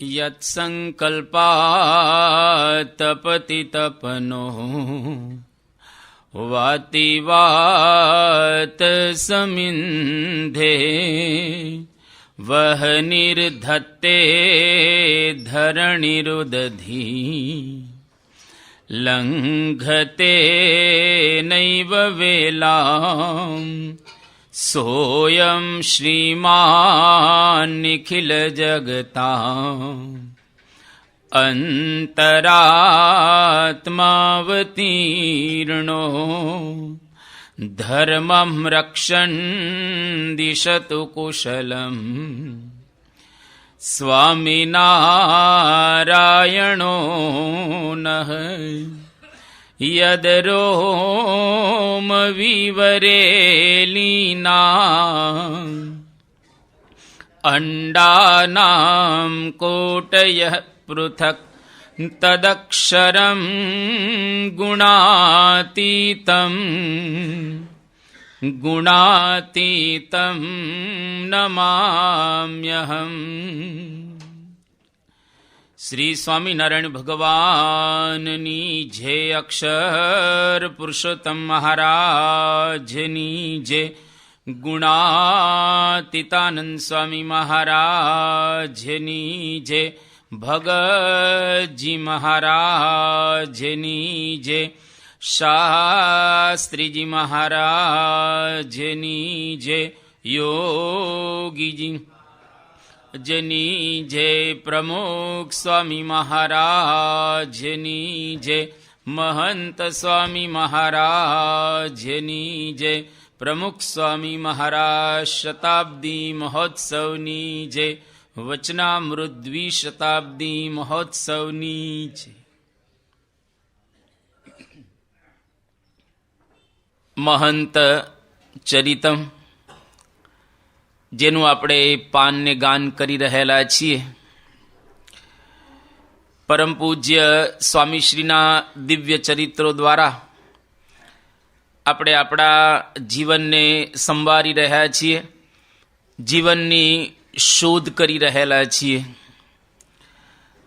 યત્સંકલ્પાતપતિ તપનો વાતિ વાત સમિંધે વહ નિર્ધત્તે ધરણીરુદધી લંઘતે નૈવ વેલામ સોયમ શ્રીમાન નિખિલ જગતા અંતરાત્માવતીર્ણો ધર્મં રક્ષન દિશતુ કુશલમ સ્વામિનારાયણો નઃ યદરોમ વિવરેલીના અંડાનામ કોટયઃ પૃથક તદક્ષરમ ગુણાતીતમ નમામ્યહમ. શ્રી સ્વામિનારાયણ ભગવાનની જય. અક્ષર પુરુષોત્તમ મહારાજની જય. ગુણાતીતાનંદ સ્વામી મહારાજની જય. ભગતજી મહારાજની જય. શાસ્ત્રીજી મહારાજની જય. યોગીજી જની જય. પ્રમુખ સ્વામી મહારાજની જય. મહંત સ્વામી મહારાજની જય. પ્રમુખ સ્વામી મહારાજ શતાબ્દી મહોત્સવની જય. વચનામૃત દ્વિશતાબ્દી મહોત્સવની જય. મહંત ચરિતમ, જેનું આપણે પાનને ગાન કરી રહેલા છીએ, પરમ પૂજ્ય સ્વામીશ્રીના દિવ્ય ચરિત્રો દ્વારા આપણે આપણા જીવનને સંવારી રહ્યા છીએ, જીવનની શોધ કરી રહેલા છીએ.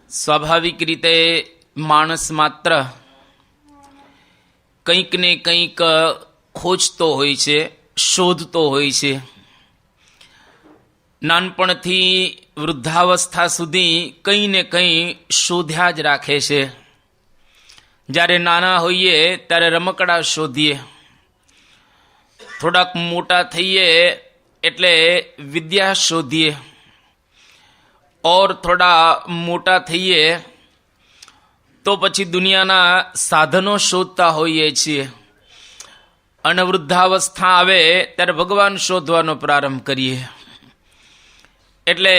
સ્વાભાવિક રીતે માણસ માત્ર કંઈક ને કંઈક ખોજતો હોય છે, શોધતો હોય છે. નાનપણથી વૃદ્ધાવસ્થા સુધી કંઈ ને કંઈ શોધ્યા જ રાખે છે. જ્યારે નાના હોઈએ ત્યારે રમકડા શોધીએ, થોડાક મોટા થઈએ એટલે વિદ્યા શોધીએ, ઓર થોડા મોટા થઈએ તો પછી દુનિયાના સાધનો શોધતા હોઈએ છીએ. અને વૃદ્ધાવસ્થા આવે ત્યારે ભગવાન શોધવાનો પ્રારંભ કરીએ. એટલે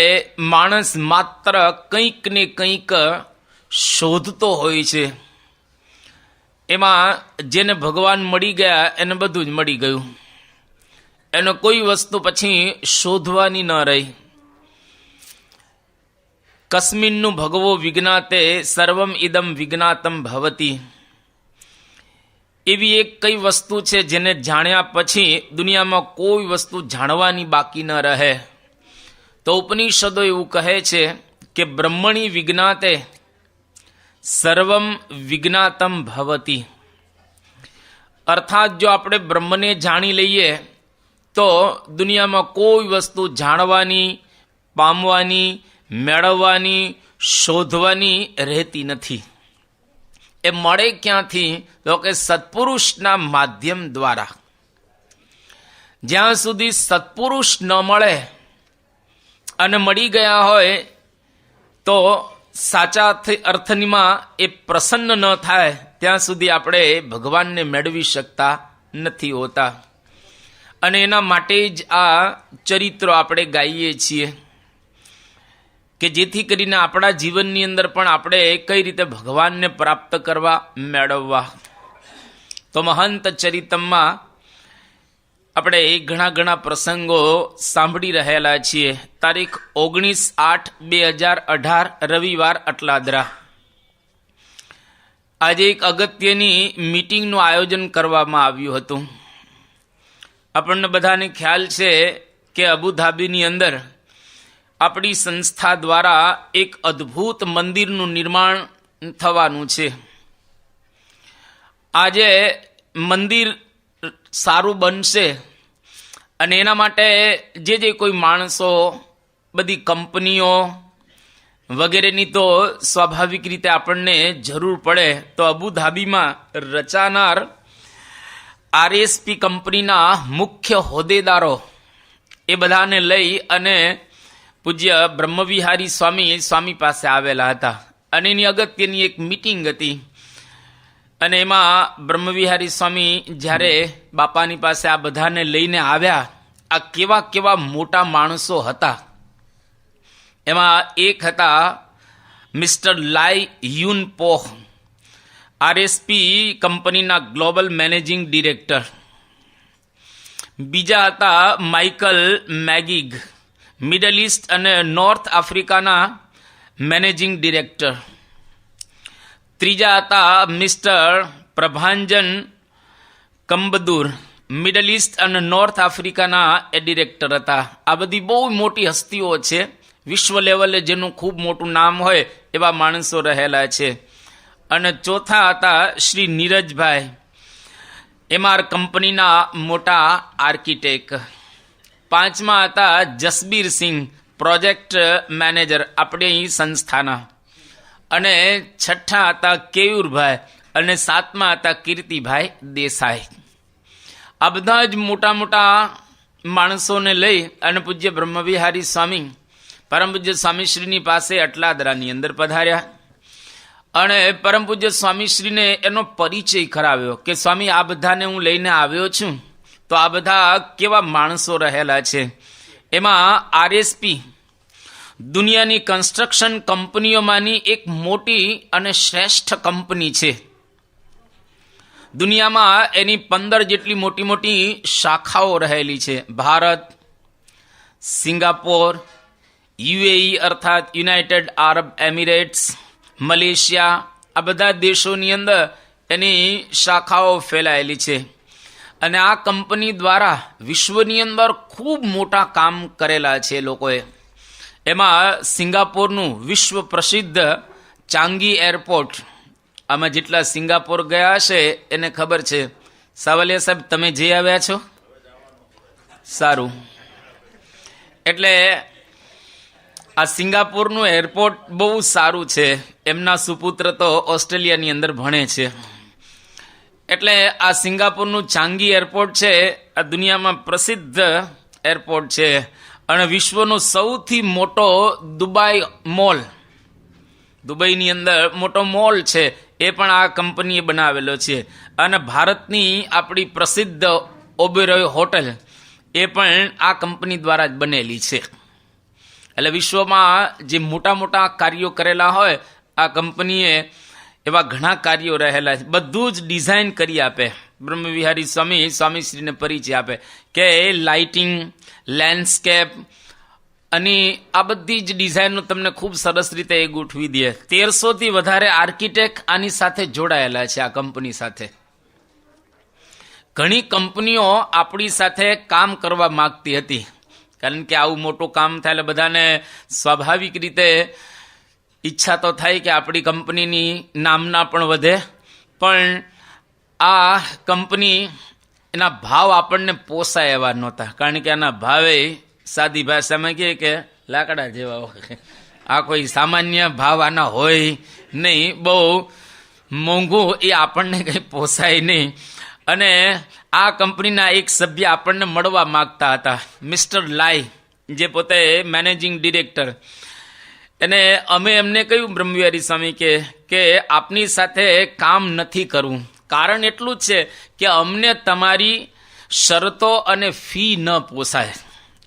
માણસ માત્ર કંઈક ને કંઈક શોધતો હોય છે. એમાં જેને ભગવાન મળી ગયા એને બધું જ મળી ગયું, એનો કોઈ વસ્તુ પછી શોધવાની ન રહી. કસ્મિન્નું ભગવો વિજ્ઞાતે સર્વમ ઇદમ વિજ્ઞાતમ ભવતી. એવી એક કઈ વસ્તુ છે જેને જાણ્યા પછી દુનિયામાં કોઈ વસ્તુ જાણવાની બાકી ન રહે. તો ઉપનિષદો એવું કહે છે કે બ્રહ્મણી વિજ્ઞાતે સર્વમ વિજ્ઞાતમ ભવતી. અર્થાત જો આપણે બ્રહ્મને જાણી લઈએ તો દુનિયામાં કોઈ વસ્તુ જાણવાની, પામવાની, મેળવવાની, શોધવાની રહેતી નથી. એ મળે ક્યાંથી? તો કે સત્પુરુષના માધ્યમ દ્વારા. જ્યાં સુધી સત્પુરુષ ન મળે અને મળી ગયા હોય તો સાચા અર્થમાં એ પ્રસન્ન ન થાય ત્યાં સુધી આપણે ભગવાનને મેળવી શકતા નથી હોતા. અને એના માટે જ આ ચરિત્રો આપણે ગાઈએ છીએ કે જેથી કરીને આપણા જીવનની અંદર પણ આપણે કઈ રીતે ભગવાનને પ્રાપ્ત કરવા, મેળવવા. તો મહંત ચરિતમમાં આપણે ઘણા પ્રસંગો સાંભળી રહેલા છીએ. તારીખ 19/8/2018 રવિવાર અટલાદરા. આજે એક અગત્યની મીટિંગનું આયોજન કરવામાં આવ્યું હતું. આપણને બધાને ખ્યાલ છે કે અબુધાબીની અંદર આપણી સંસ્થા દ્વારા એક અદ્ભુત મંદિરનું નિર્માણ થવાનું છે. આજે મંદિર સારું બનશે અને એના માટે જે કોઈ માણસો, બધી કંપનીઓ વગેરેની તો સ્વાભાવિક રીતે આપણને જરૂર પડે. તો અબુધાબીમાં રચાનાર આરએસપી કંપનીના મુખ્ય હોદ્દેદારો એ બધાને લઈ અને પૂજ્ય બ્રહ્મવિહારી સ્વામી પાસે આવેલા હતા અને એની અગત્યની એક મીટિંગ હતી. અને એમાં બ્રહ્મવિહારી સ્વામી જ્યારે બાપાની પાસે આ બધાને લઈને આવ્યા, આ કેવા કેવા મોટા માણસો હતા. એમાં એક હતા મિસ્ટર લાઈ યુન પોહ, આરએસપી કંપનીના ગ્લોબલ મેનેજિંગ ડિરેક્ટર. બીજા હતા માઇકલ મેગિગ, મિડલ ઇસ્ટ અને નોર્થ આફ્રિકાના મેનેજિંગ ડિરેક્ટર. ત્રીજા હતા મિસ્ટર પ્રભાંજન કંબદુર, મિડલ ઇસ્ટ અને નોર્થ આફ્રિકાના એ ડિરેક્ટર હતા. આ બધી બહુ મોટી હસ્તીઓ છે, વિશ્વ લેવલે જેનું ખૂબ મોટું નામ હોય એવા માણસો રહેલા છે. અને ચોથા હતા શ્રી નીરજભાઈ, એમઆર કંપનીના મોટા આર્કિટેક્ટ. પાંચમા હતા જસબીર સિંહ, પ્રોજેક્ટ મેનેજર આપણી સંસ્થાના. અને છઠ્ઠા હતા કેયુરભાઈ અને સાતમા હતા કીર્તિભાઈ દેસાઈ. આ બધા જ મોટા મોટા માણસોને લઈ અને પૂજ્ય બ્રહ્મવિહારી સ્વામી, પરમ પૂજ્ય સ્વામીશ્રીની પાસે અટલાદરાની અંદર પધાર્યા અને પરમ પૂજ્ય સ્વામીશ્રીને એનો પરિચય કરાવ્યો કે સ્વામી, આ બધાને હું લઈને આવ્યો છું, તો આ બધા કેવા માણસો રહેલા છે. એમાં આરએસપી દુનિયાની કન્સ્ટ્રક્શન કંપનીઓમાંની એક મોટી અને શ્રેષ્ઠ કંપની છે. દુનિયામાં એની 15 જેટલી મોટી મોટી શાખાઓ રહેલી છે. ભારત, સિંગાપોર, યુએઈ અર્થાત યુનાઇટેડ આરબ એમિરેટ્સ, મલેશિયા, આ બધા દેશોની અંદર એની શાખાઓ ફેલાયેલી છે. અને આ કંપની દ્વારા વિશ્વની અંદર ખૂબ મોટા કામ કરેલા છે લોકોએ. એમાં સિંગાપોરનું વિશ્વ પ્રસિદ્ધ ચાંગી એરપોર્ટ, આમાં જેટલા સિંગાપોર ગયા હશે એને ખબર છે. સાવલિયા સાહેબ, તમે જઈ આવ્યા છો? સારું. એટલે આ સિંગાપોરનું એરપોર્ટ બહુ સારું છે. એમના સુપુત્ર તો ઓસ્ટ્રેલિયાની અંદર ભણે છે. એટલે આ સિંગાપોરનું ચાંગી એરપોર્ટ છે, આ દુનિયામાં પ્રસિદ્ધ એરપોર્ટ છે. અને વિશ્વનો સૌથી મોટો દુબઈ મોલ, દુબઈની અંદર મોટો મોલ છે, એ પણ આ કંપનીએ બનાવેલો છે. અને ભારતની આપણી પ્રસિદ્ધ ઓબેરોય હોટલ એ પણ આ કંપની દ્વારા જ બનેલી છે. એટલે વિશ્વમાં જે મોટા મોટા કાર્યો કરેલા હોય આ કંપનીએ, એવા ઘણા કાર્યો રહેલા છે. બધું જ ડિઝાઇન કરી આપે. બ્રહ્મવિહારી સ્વામીશ્રીને પરિચય આપે કે લાઇટિંગ, લેન્ડસ્કેપ અને આ બધી જ ડિઝાઇનનો તમને ખૂબ સરસ રીતે એ ગોઠવી દે. 1300થી વધારે આર્કિટેક્ટ આની સાથે જોડાયેલા છે. આ કંપની સાથે ઘણી કંપનીઓ આપણી સાથે કામ કરવા માંગતી હતી, કારણ કે આવું મોટું કામ થાય એટલે બધાને સ્વાભાવિક રીતે ઈચ્છા તો થાય કે આપણી કંપનીની નામના પણ વધે. પણ આ કંપની, એના ભાવ આપણને પોસાય એવા નહોતા, કારણ કે આના ભાવે સાદી ભાષામાં કહે કે લાકડા જેવા હોય. આ કોઈ સામાન્ય ભાવ આના હોય નહીં, બહુ મોંઘું, એ આપણને કંઈ પોસાય નહીં. અને આ કંપનીના એક સભ્ય આપણને મળવા માગતા હતા, મિસ્ટર લાઈ, જે પોતે મેનેજિંગ ડિરેક્ટર. અને અમે એમને કહ્યું બ્રહ્મવિહારી સ્વામી કે આપની સાથે કામ નથી કરવું. કારણ એટલું જ છે કે અમને તમારી શરતો અને ફી ન પોસાય.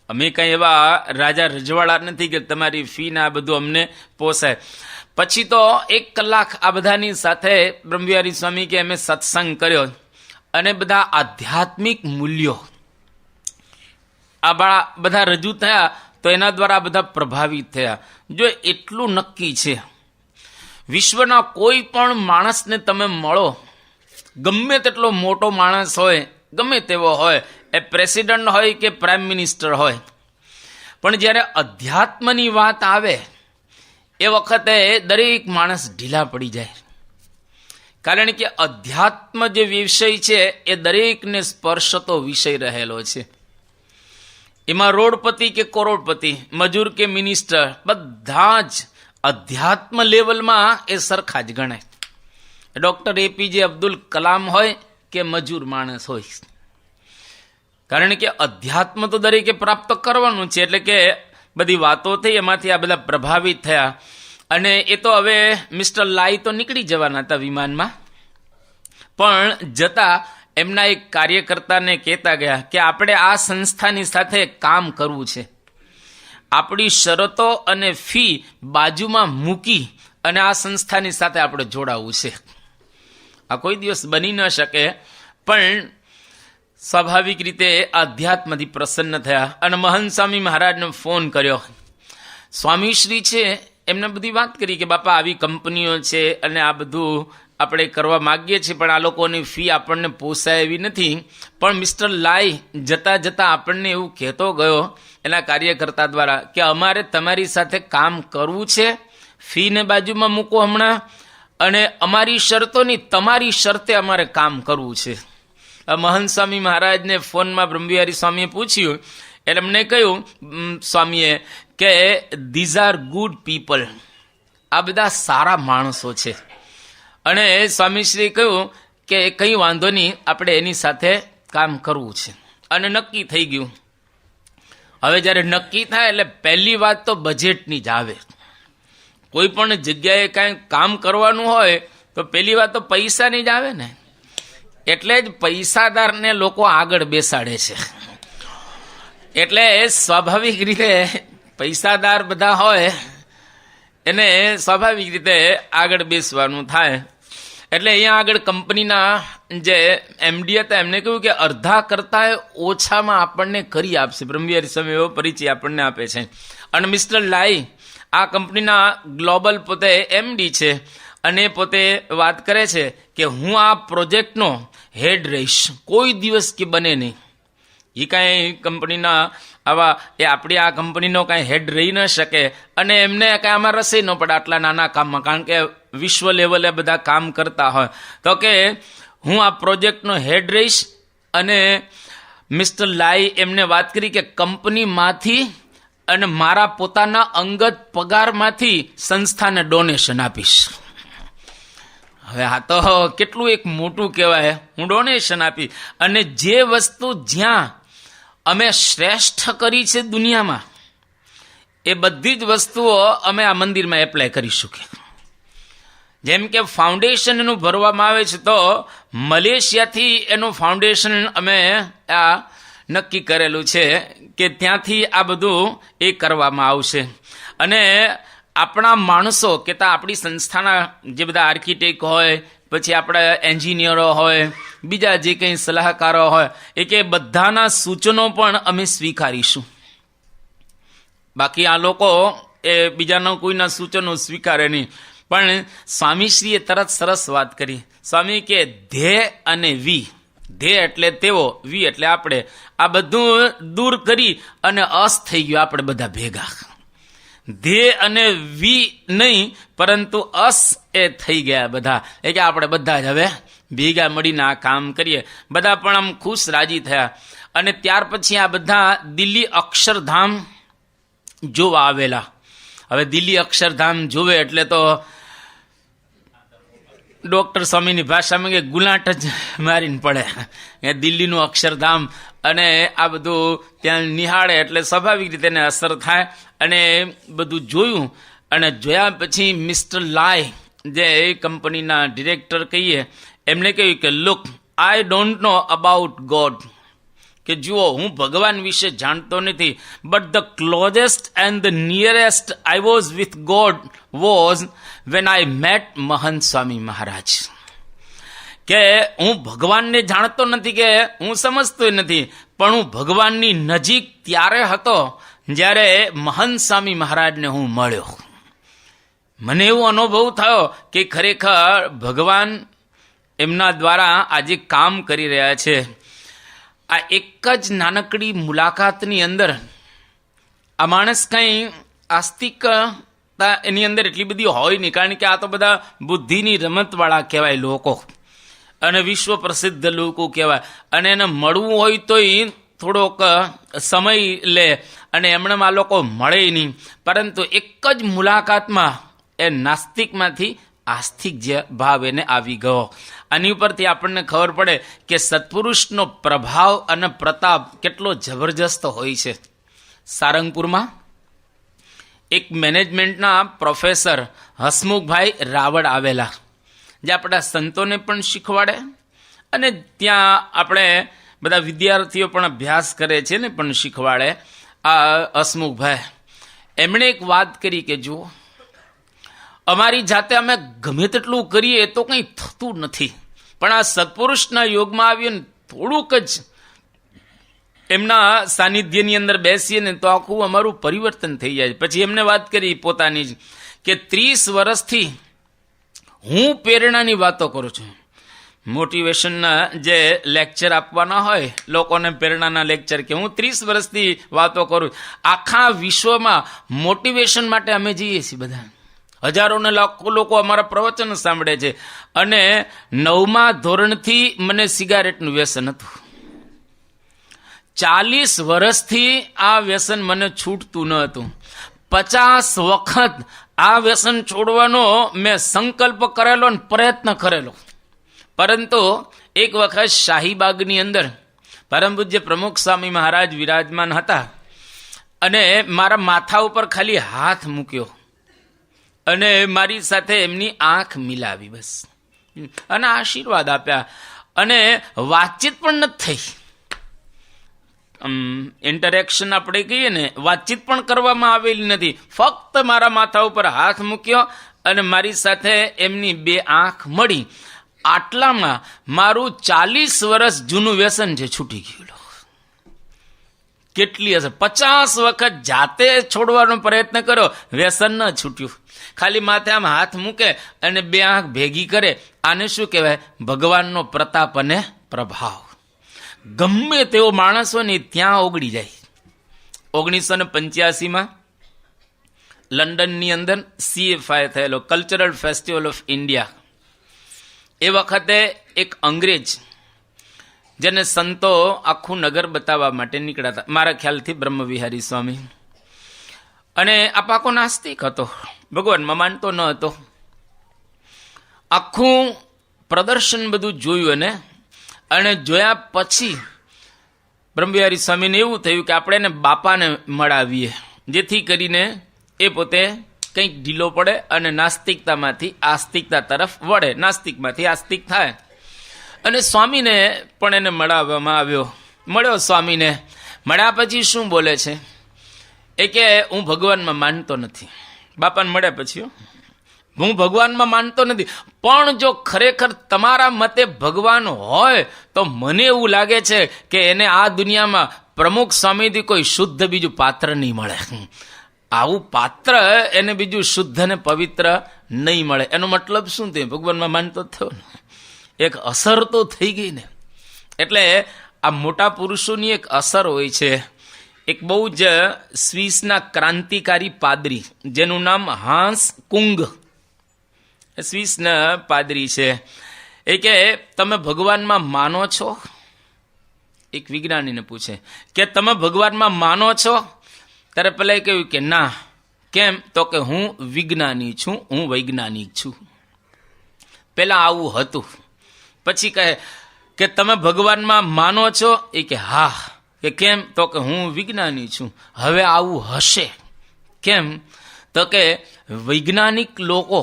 અમે કંઈ એવા રાજા રજવાડા નથી કે તમારી ફી ના બધું અમને પોસાય. પછી તો 1 કલાક આ બધાની સાથે બ્રહ્મવિહારી સ્વામી કે અમે સત્સંગ કર્યો અને બધા આધ્યાત્મિક મૂલ્યો આ બધા રજૂ થયા, તો એના દ્વારા બધા પ્રભાવિત થયા. જો એટલું નક્કી છે, વિશ્વના કોઈ પણ માણસને તમે મળો, ગમે તેટલો મોટો માણસ હોય, ગમે તેવો હોય, એ પ્રેસિડન્ટ હોય કે પ્રાઇમ મિનિસ્ટર હોય, પણ જ્યારે અધ્યાત્મની વાત આવે એ વખતે દરેક માણસ ઢીલા પડી જાય, કારણ કે અધ્યાત્મ જે વિષય છે એ દરેકને સ્પર્શતો વિષય રહેલો છે. એમાં રોડપતિ કે કરોડપતિ, મજૂર કે મિનિસ્ટર, બધા જ અધ્યાત્મ લેવલમાં એ સરખા જ ગણાય. ડૉક્ટર APJ અબ્દુલ કલામ હોય કે મજૂર માણસ હોય, કારણ કે અધ્યાત્મ તો દરેકે પ્રાપ્ત કરવાનું છે. એટલે કે બધી વાતો થઈ એમાંથી આ બધા પ્રભાવિત થયા, અને એ તો હવે મિસ્ટર લાઈ તો નીકળી જવાના હતા વિમાનમાં, પણ જતા એમના એક કાર્યકર્તાને કહેતા ગયા કે આપણે આ સંસ્થાની સાથે કામ કરવું છે, આપણી શરતો અને ફી બાજુમાં મૂકી અને આ સંસ્થાની સાથે આપણે જોડાવું છે. આ કોઈ દિવસ બની ન શકે, પણ સ્વાભાવિક રીતે આધ્યાત્મથી પ્રસન્ન થયા અને મહંત સ્વામી મહારાજને ફોન કર્યો. સ્વામીશ્રી છે એમને બધી વાત કરી કે બાપા આવી કંપનીઓ છે અને આ બધું આપણે કરવા માગીએ છીએ, પણ આ લોકોની ફી આપણને પોસાય એવી નથી. પણ મિસ્ટર લાઈ જતાં જતાં આપણને એવું કહેતો ગયો એના કાર્યકર્તા દ્વારા કે અમારે તમારી સાથે કામ કરવું છે, ફીને બાજુમાં મૂકો હમણાં, અને અમારી શરતોની તમારી શરતે અમારે કામ કરવું છે. મહંત સ્વામી મહારાજને ફોનમાં બ્રહ્મવિહારી સ્વામીએ પૂછ્યું, એટલે એમને કહ્યું સ્વામીએ કે ધીઝ આર ગુડ પીપલ, આ બધા સારા માણસો છે. અને સ્વામીશ્રીએ કહ્યું કે કંઈ વાંધો નહીં, આપણે એની સાથે કામ કરવું છે. અને નક્કી થઈ ગયું. હવે જ્યારે નક્કી થાય એટલે પહેલી વાત તો બજેટની જ આવે. કોઈ પણ જગ્યાએ કાંઈ કામ કરવાનું હોય તો પહેલી વાત તો પૈસાની જ આવે ને, એટલે જ પૈસાદારને લોકો આગળ બેસાડે છે. એટલે સ્વાભાવિક રીતે પૈસાદાર બધા હોય એને સ્વાભાવિક રીતે આગળ બેસવાનું થાય. એટલે અહીંયા આગળ કંપનીના જે MD હતા એમને કહ્યું કે અડધા કરતાં ઓછામાં આપણને કરી આપશે. બ્રહ્મવિહારી સ્વામી એવો પરિચય આપણને આપે છે. અને મિસ્ટર લાઈ આ કંપનીના ગ્લોબલ પોતે MD છે, અને પોતે વાત કરે છે કે હું આ પ્રોજેક્ટનો હેડ રહીશ, કોઈ દિવસ કે બને નહીં. એ કાંઈ કંપનીના આવા એ આપણી આ કંપનીનો કાંઈ હેડ રહી ન શકે, અને એમને કાંઈ આમાં રસી ન પડે આટલા નાના કામમાં, કારણ કે વિશ્વ લેવલે બધા કામ કરતા હોય. તો કે હું આ પ્રોજેક્ટનો હેડ રહીશ, અને મિસ્ટર લાઈ એમને વાત કરી કે કંપનીમાંથી અને મારા પોતાના અંગત પગારમાંથી સંસ્થાને ડોનેશન આપીશ. હવે આ તો કેટલું એક મોટું કહેવાય, હું ડોનેશન આપી, અને જે વસ્તુ જ્યાં અમે શ્રેષ્ઠ કરી છે દુનિયામાં એ બધી જ વસ્તુઓ અમે આ મંદિરમાં એપ્લાય કરીશું. જેમ કે ફાઉન્ડેશન એનું ભરવામાં આવે છે, તો મલેશિયાથી એનું ફાઉન્ડેશન અમે આ નક્કી કરેલું છે કે ત્યાંથી આ બધું એ કરવામાં આવશે. અને આપણા માણસો કહેતા આપણી સંસ્થાના જે બધા આર્કિટેક્ટ હોય, પછી આપણા એન્જિનિયરો હોય, બીજા જે કંઈ સલાહકારો હોય, એ કે બધાના સૂચનો પણ અમે સ્વીકારીશું. બાકી આ લોકો એ બીજાના કોઈના સૂચનો સ્વીકારે નહીં. પણ સ્વામીશ્રીએ તરત સરસ વાત કરી. સ્વામી કે ધ્યેય અને વી, ધ્યેય એટલે તેઓ, વી એટલે આપણે, આ બધું દૂર કરી અને અસ થઈ ગયું આપણે બધા ભેગા. ધ્યેય અને વી નહીં, પરંતુ અસ એ થઈ ગયા બધા. એ કે આપણે બધા જ હવે ભેગા મળીને આ કામ કરીએ. બધા પણ આમ ખુશ રાજી થયા. અને ત્યાર પછી આ બધા દિલ્હી અક્ષરધામ જોવા આવેલા. હવે દિલ્હી અક્ષરધામ જોવે એટલે તો ડૉક્ટર સ્વામીની ભાષામાં કે ગુલાટ જ મારીને પડે. એ દિલ્હીનું અક્ષરધામ અને આ બધું ત્યાં નિહાળે એટલે સ્વાભાવિક રીતે એને અસર થાય. અને બધું જોયું, અને જોયા પછી મિસ્ટર લાઈ જે એ કંપનીના ડિરેક્ટર કહીએ એમને કહ્યું કે look, I don't know about God, કે જુઓ હું ભગવાન વિશે જાણતો નથી, but the closest and the nearest I was with God was when I met મહંત સ્વામી મહારાજ. કે હું ભગવાનને જાણતો નથી, કે હું સમજતો નથી, પણ હું ભગવાનની નજીક ત્યારે હતો જ્યારે મહંત સ્વામી મહારાજને હું મળ્યો. મને એવો અનુભવ થયો કે ખરેખર ભગવાન એમના દ્વારા આજે કામ કરી રહ્યા છે. આ એક જ નાનકડી મુલાકાતની અંદર આ માણસ કંઈ આસ્તિકતા એની અંદર એટલી બધી હોય નહીં, કારણ કે આ તો બધા બુદ્ધિની રમતવાળા કહેવાય લોકો, અને વિશ્વ પ્રસિદ્ધ લોકો કહેવાય, અને એને મળવું હોય તો થોડોક સમય લે, અને એમણે આ લોકો મળે નહીં. પરંતુ એક જ મુલાકાતમાં એ નાસ્તિકમાંથી આસ્તિક જે ભાવ એને આવી ગયો. આની ઉપરથી આપણને ખબર પડે કે સત્પુરુષનો પ્રભાવ અને પ્રતાપ કેટલો જબરજસ્ત હોય છે. સારંગપુરમાં એક મેનેજમેન્ટના પ્રોફેસર હસમુખભાઈ રાવળ આવેલા, જે આપણા સંતોને પણ શીખવાડે, અને ત્યાં આપણે બધા વિદ્યાર્થીઓ પણ અભ્યાસ કરે છે ને પણ શીખવાડે. આ હસમુખભાઈ એમણે એક વાત કરી કે જુઓ, અમારી જાતે અમે ગમે તેટલું કરીએ તો કંઈ થતું નથી, પણ આ સત્પુરુષના યોગમાં આવીએ ને થોડુંક જ એમના સાનિધ્યની અંદર બેસીએ ને તો આખું અમારું પરિવર્તન થઈ જાય. પછી એમને વાત કરી પોતાની જ કે 30 વર્ષથી હું પ્રેરણાની વાતો કરું છું. મોટિવેશનના જે લેક્ચર આપવાના હોય લોકોને, પ્રેરણાના લેક્ચર, કે હું 30 વર્ષથી વાતો કરું. આખા વિશ્વમાં મોટિવેશન માટે અમે જઈએ છીએ, બધા હજારો ને લાખો લોકો અમારા પ્રવચન સાંભળે છે. અને 9મા ધોરણથી મને સિગારેટનું વ્યસન હતું. 40 વર્ષથી આ વ્યસન મને છૂટતું ન હતું. 50 વખત આ વ્યસન છોડવાનો મેં સંકલ્પ કરેલો ને પ્રયત્ન કરેલો. પરંતુ એક વખત શાહીબાગની અંદર પરમ પૂજ્ય પ્રમુખ સ્વામી મહારાજ વિરાજમાન હતા, અને મારા માથા ઉપર ખાલી હાથ મૂક્યો અને મારી સાથે એમની આંખ મિલાવી, બસ, અને આશીર્વાદ આપ્યા. અને વાતચીત પણ નથી થઈ. ઇન્ટરેક્શન આપણે કહીએ ને, વાતચીત પણ કરવામાં આવેલી નથી. ફક્ત મારા માથા ઉપર હાથ મૂક્યો અને મારી સાથે એમની 2 આંખ મળી. આટલામાં મારું 40 વર્ષ જૂનું વ્યસન છે છૂટી ગયું. કેટલી હશે? 50 વખત જાતે છોડવાનો પ્રયત્ન કર્યો, વ્યસન ન છૂટ્યું. ખાલી માથે આમ હાથ મૂકે અને 2 આંખ ભેગી કરે. આને શું કહેવાય? ભગવાનનો પ્રતાપ અને પ્રભાવ. ગમે તેવો માણસ હોય ને ત્યાં ઓગળી જાય. 1985માં લંડનની અંદર CFI થયેલો, કલ્ચરલ ફેસ્ટિવલ ઓફ ઇન્ડિયા. એ વખતે એક અંગ્રેજ, જેને સંતો આખું નગર બતાવવા માટે નીકળ્યા હતા, મારા ખ્યાલથી બ્રહ્મવિહારી સ્વામી, અને આ પાકો નાસ્તિક હતો, ભગવાનમાં માનતો ન હતો. આખું પ્રદર્શન બધું જોયું અને જોયા પછી બ્રહ્મવિહારી સ્વામીને એવું થયું કે આપણે એને બાપાને મળાવીએ, જેથી કરીને એ પોતે કંઈક ઢીલો પડે અને નાસ્તિકતામાંથી આસ્તિકતા તરફ વળે, નાસ્તિકમાંથી આસ્તિક થાય. અને સ્વામીને પણ એને મળાવવામાં આવ્યો. મળ્યો સ્વામીને. મળ્યા પછી શું બોલે છે? એ કે હું ભગવાનમાં માનતો નથી. બાપાને મળ્યા પછી હું ભગવાનમાં માનતો નથી, પણ જો ખરેખર તમારા મતે ભગવાન હોય તો મને એવું લાગે છે કે એને આ દુનિયામાં પ્રમુખ સ્વામીથી કોઈ શુદ્ધ બીજું પાત્ર નહીં મળે. આવું પાત્ર એને બીજું શુદ્ધ અને પવિત્ર નહીં મળે. એનો મતલબ શું થયો? ભગવાનમાં માનતો થયો ને, એક અસર તો થઈ ગઈ ને. એટલે આ મોટા પુરુષોની એક અસર હોય છે. એક બહુ જ સ્વિસના ક્રાંતિકારી પાદરી, જેનું નામ હાંસ કુંગ, સ્વિસના પાદરી છે. એ કે તમે ભગવાનમાં માનો છો? એક વિજ્ઞાનીને પૂછે કે તમે ભગવાનમાં માનો છો? ત્યારે પેલા કહ્યું કે ના. કેમ? તો કે હું વિજ્ઞાની છું, હું વૈજ્ઞાનિક છું. પેલા આવું હતું. પછી કહે કે તમે ભગવાનમાં માનો છો? એ કે હા. કે કેમ? તો કે હું વિજ્ઞાની છું. હવે આવું હશે. કેમ? તો કે વૈજ્ઞાનિક લોકો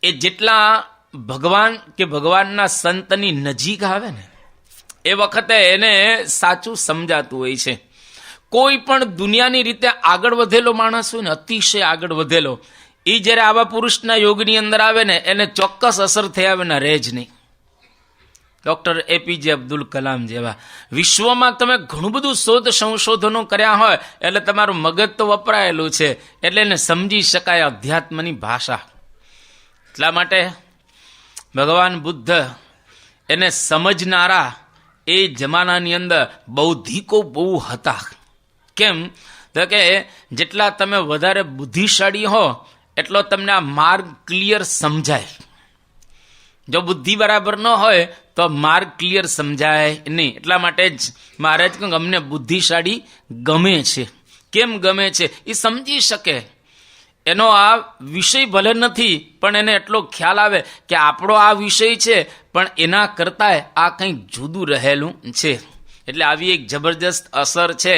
એ જેટલા ભગવાન કે ભગવાનના સંતની નજીક આવે ને, એ વખતે એને સાચું સમજાતું હોય છે. કોઈ પણ દુનિયાની રીતે આગળ વધેલો માણસ હોય ને, અતિશય આગળ વધેલો, એ જ્યારે આવા પુરુષના યોગની અંદર આવે ને, એને ચોક્કસ અસર થઈ આવે ને, રહે જ નહીં. ડૉક્ટર APJ અબ્દુલ કલામ જેવા. વિશ્વમાં તમે ઘણું બધું શોધ સંશોધનો કર્યા હોય એટલે તમારું મગજ તો વપરાયેલું છે, એટલે એને સમજી શકાય અધ્યાત્મની ભાષા. એટલા માટે ભગવાન બુદ્ધ એને સમજનારા એ જમાનાની અંદર બૌદ્ધિકો બહુ હતા. કેમ? તો કે જેટલા તમે વધારે બુદ્ધિશાળી હો એટલો તમને આ માર્ગ ક્લિયર સમજાય. જો બુદ્ધિ બરાબર ન હોય તો માર્ગ ક્લિયર સમજાય નહીં. એટલા માટે જ મહારાજ કહે અમને બુદ્ધિશાળી ગમે છે. કેમ ગમે છે? એ સમજી શકે. એનો આ વિષય ભલે નથી પણ એને એટલો ખ્યાલ આવે કે આપણો આ વિષય છે પણ એના કરતાં આ કંઈક જુદું રહેલું છે. એટલે આવી એક જબરજસ્ત અસર છે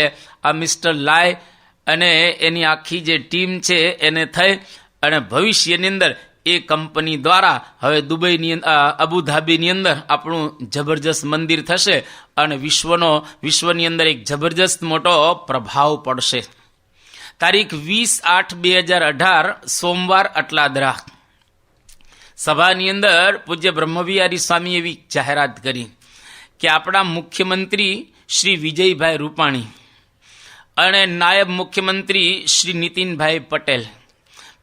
આ મિસ્ટર લાય અને એની આખી જે ટીમ છે એને થઈ. અને ભવિષ્યની અંદર એ કંપની દ્વારા હવે દુબઈની અબુધાબીની અંદર આપણું જબરજસ્ત મંદિર થશે અને વિશ્વની અંદર એક જબરજસ્ત મોટો પ્રભાવ પડશે. તારીખ 20/8/2018 સોમવાર અટલાદરા સભાની અંદર પૂજ્ય બ્રહ્મવિહારી સ્વામી એવી જાહેરાત કરી કે આપણા મુખ્યમંત્રી શ્રી વિજયભાઈ રૂપાણી અને નાયબ મુખ્યમંત્રી શ્રી નીતિનભાઈ પટેલ,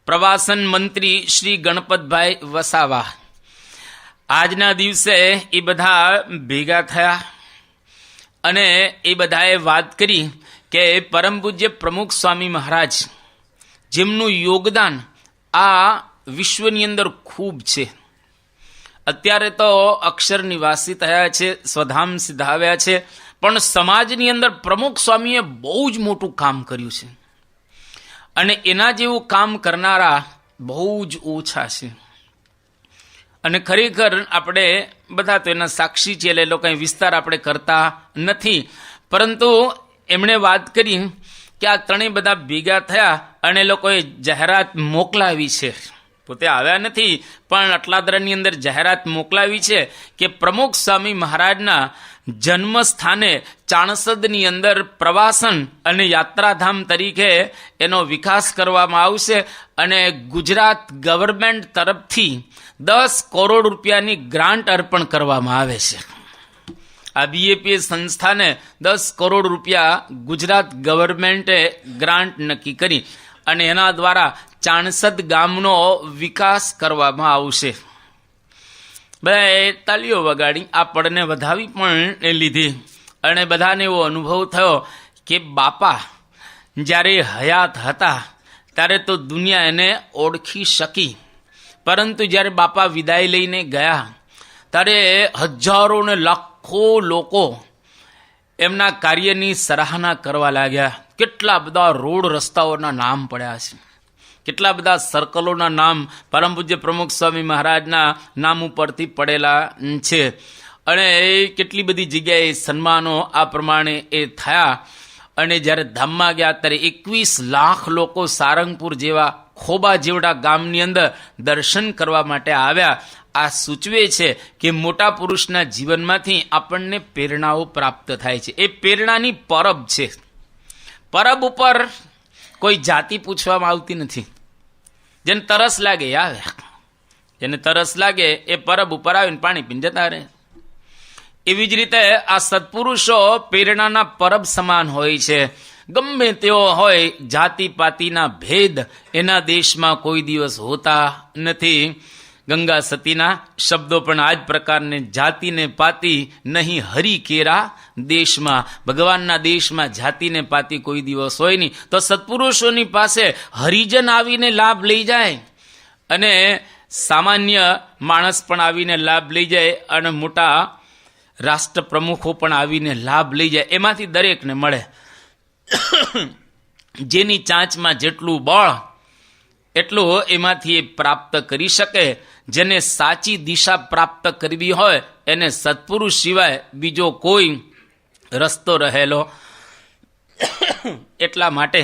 પ્રવાસન મંત્રી શ્રી ગણપતભાઈ વસાવા આજના દિવસે એ બધા ભેગા થયા અને એ બધાએ વાત કરી કે પરમ પૂજ્ય પ્રમુખ સ્વામી મહારાજ જેમનું યોગદાન આ વિશ્વની અંદર ખૂબ છે. અત્યારે તો અક્ષર નિવાસી થયા છે, સ્વધામ સિદ્ધાવ્યા છે, પણ સમાજની અંદર પ્રમુખ સ્વામીએ બહુ જ મોટું કામ કર્યું છે અને એના જેવું કામ કરનારા બહુ જ ઓછા છે. અને ખરેખર આપણે બધા તો એના સાક્ષી છે એટલે એ લોકો વિસ્તાર આપણે કરતા નથી. પરંતુ એમણે વાત કરી કે આ ત્રણેય બધા ભેગા થયા અને લોકોએ જાહેરાત મોકલાવી છે. પોતે આવ્યા નથી પણ અટલાદરાની અંદર જાહેરાત મોકલાવી છે કે પ્રમુખ સ્વામી મહારાજના જન્મ સ્થાને ચાણસદની અંદર પ્રવાસન અને યાત્રાધામ તરીકે એનો વિકાસ કરવામાં આવશે અને ગુજરાત ગવર્મેન્ટ તરફથી 10 કરોડ રૂપિયાની ગ્રાન્ટ અર્પણ કરવામાં આવે છે. આ બીએપીએ સંસ્થાને 10 કરોડ રૂપિયા ગુજરાત ગવર્મેન્ટે ગ્રાન્ટ નક્કી કરી અને એના દ્વારા ચાણસદ ગામનો વિકાસ કરવામાં આવશે. બધાએ તાલીઓ વગાડી આ પળને વધાવી પણ લીધી અને બધાને એવો અનુભવ થયો કે બાપા જ્યારે હયાત હતા ત્યારે તો દુનિયા એને ઓળખી શકી, પરંતુ જ્યારે બાપા વિદાય લઈને ગયા ત્યારે હજારો ને લાખો લોકો એમના કાર્યની સરાહના કરવા લાગ્યા. કેટલા બધા રોડ રસ્તાઓના નામ પડ્યા છે, કેટલા બધા સર્કલોના નામ પરમ પૂજ્ય પ્રમુખ સ્વામી મહારાજના નામ ઉપરથી પડેલા છે અને કેટલી બધી જગ્યાએ સન્માનો આ પ્રમાણે એ થયા. અને જ્યારે ધામમાં ગયા ત્યારે 21 લાખ લોકો સારંગપુર જેવા ખોબા જેવડા ગામની અંદર દર્શન કરવા માટે આવ્યા. આ સૂચવે છે કે મોટા પુરુષના જીવનમાંથી આપણને પ્રેરણાઓ પ્રાપ્ત થાય છે. એ પ્રેરણાની પરબ છે. પરબ ઉપર કોઈ જાતિ પૂછવામાં આવતી નથી. જેને તરસ લાગે એ આવે, જેને તરસ લાગે એ પરબ ઉપર આવીને પાણી પીને જતા રહે. એવી જ રીતે આ સત્પુરુષો પ્રેરણાના પરબ સમાન હોય છે. ગમે તેઓ હોય, જાતિ પાતિના ભેદ એના દેશમાં કોઈ દિવસ હોતા નથી. ગંગા સતીના શબ્દો પણ આ જ પ્રકારને જાતિને પાતી નહીં હરી કેરા દેશમાં. ભગવાનના દેશમાં જાતિને પાતી કોઈ દિવસ હોય નહીં. તો સત્પુરુષોની પાસે હરિજન આવીને લાભ લઈ જાય અને સામાન્ય માણસ પણ આવીને લાભ લઈ જાય અને મોટા રાષ્ટ્ર પ્રમુખો પણ આવીને લાભ લઈ જાય. એમાંથી દરેકને મળે. જેની ચાંચમાં જેટલું બળ એટલું એમાંથી એ પ્રાપ્ત કરી શકે. જેને સાચી દિશા પ્રાપ્ત કરવી હોય એને સત્પુરુષ સિવાય બીજો કોઈ રસ્તો રહેલો. એટલા માટે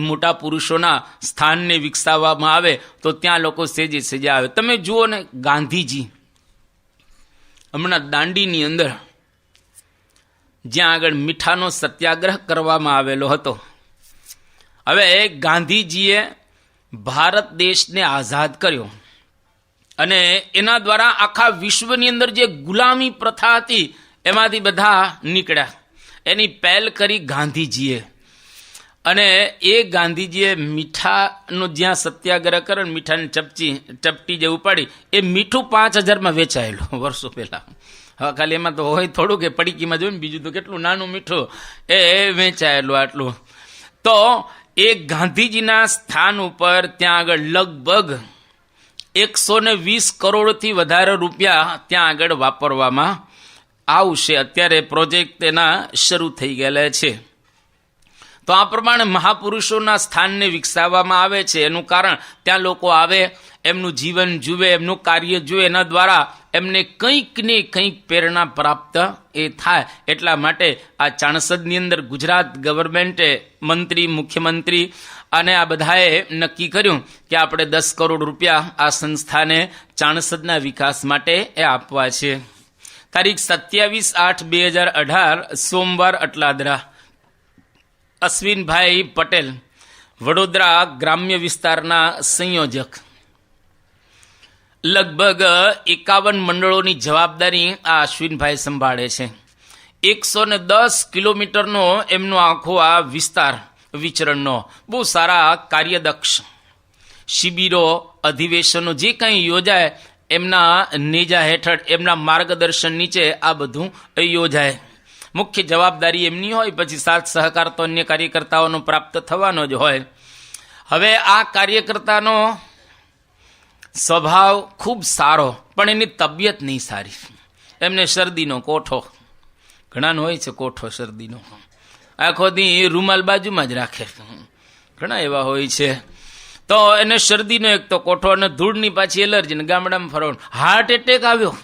મોટા પુરુષોના સ્થાનને વિકસાવવામાં આવે તો ત્યાં લોકો સેજે સેજે આવે. તમે જુઓ ને ગાંધીજી હમણાં દાંડીની અંદર જ્યાં આગળ મીઠાનો સત્યાગ્રહ કરવામાં આવેલો હતો. હવે ગાંધીજીએ ભારત દેશને આઝાદ કર્યો અને એના દ્વારા આખા વિશ્વની અંદર જે ગુલામી પ્રથા હતી એમાંથી બધા નીકળ્યા. એની પહેલ કરી ગાંધીજીએ અને એ ગાંધીજીએ મીઠાનો જ્યાં સત્યાગ્રહ કર્યો ને મીઠાની ચપટી જે ઉપાડી એ મીઠું 5000માં વેચાયેલું વર્ષો પહેલા. હવે ખાલી એમાં તો હોય થોડું કે પડીકીમાં જોયું ને, બીજું તો કેટલું નાનું મીઠું એ વેચાયેલું આટલું. તો એ ગાંધીજીના સ્થાન ઉપર ત્યાં આગળ લગભગ 120 કરોડથી વધારે રૂપિયા ત્યાં આગળ વાપરવામાં આવશે. અત્યારે પ્રોજેક્ટ તેના શરૂ થઈ ગયેલા છે. તો આ પ્રમાણે મહાપુરુષોના સ્થાનને વિકસાવવામાં આવે છે. એનું કારણ ત્યાં લોકો આવે, એમનું જીવન જુએ, એમનું કાર્ય જુએ, એના દ્વારા એમને કંઈક ને કંઈક પ્રેરણા પ્રાપ્ત એ થાય. એટલા માટે આ ચાણસદની અંદર ગુજરાત ગવર્મેન્ટે મંત્રી, મુખ્યમંત્રી અને આ બધાએ નક્કી કર્યું કે આપણે 10 કરોડ રૂપિયા આ સંસ્થાને ચાણસદના વિકાસ માટે એ આપવા છે. તારીખ 27/8/2018 સોમવાર અટલાદરા. અશ્વિનભાઈ પટેલ, વડોદરા ગ્રામ્ય વિસ્તારના સંયોજક. લગભગ 51 મંડળોની જવાબદારી આ અશ્વિનભાઈ સંભાળે છે. 110 કિલોમીટરનો એમનો આખો આ વિસ્તાર વિચરણનો. બહુ સારા કાર્યદક્ષ. શિબિરો, અધિવેશનો જે કંઈ યોજાય એમના નેજા હેઠળ, એમના માર્ગદર્શન નીચે આ બધું યોજાય. મુખ્ય જવાબદારી એમની હોય, પછી સાથ સહકાર તો અન્ય કાર્યકર્તાઓનો પ્રાપ્ત થવાનો જ હોય. હવે આ કાર્યકર્તાનો સ્વભાવ ખૂબ સારો, પણ એની તબિયત નહીં સારી. એમને શરદીનો કોઠો, ઘણાનો હોય છે કોઠો શરદીનો, આખો દી રૂમાલ બાજુમાં જ રાખે, ઘણા એવા હોય છે. તો એને શરદીનો એક તો કોઠો અને ધૂળની પાછી એલર્જી ને ગામડામાં ફરવાનું. હાર્ટ એટેક આવ્યો,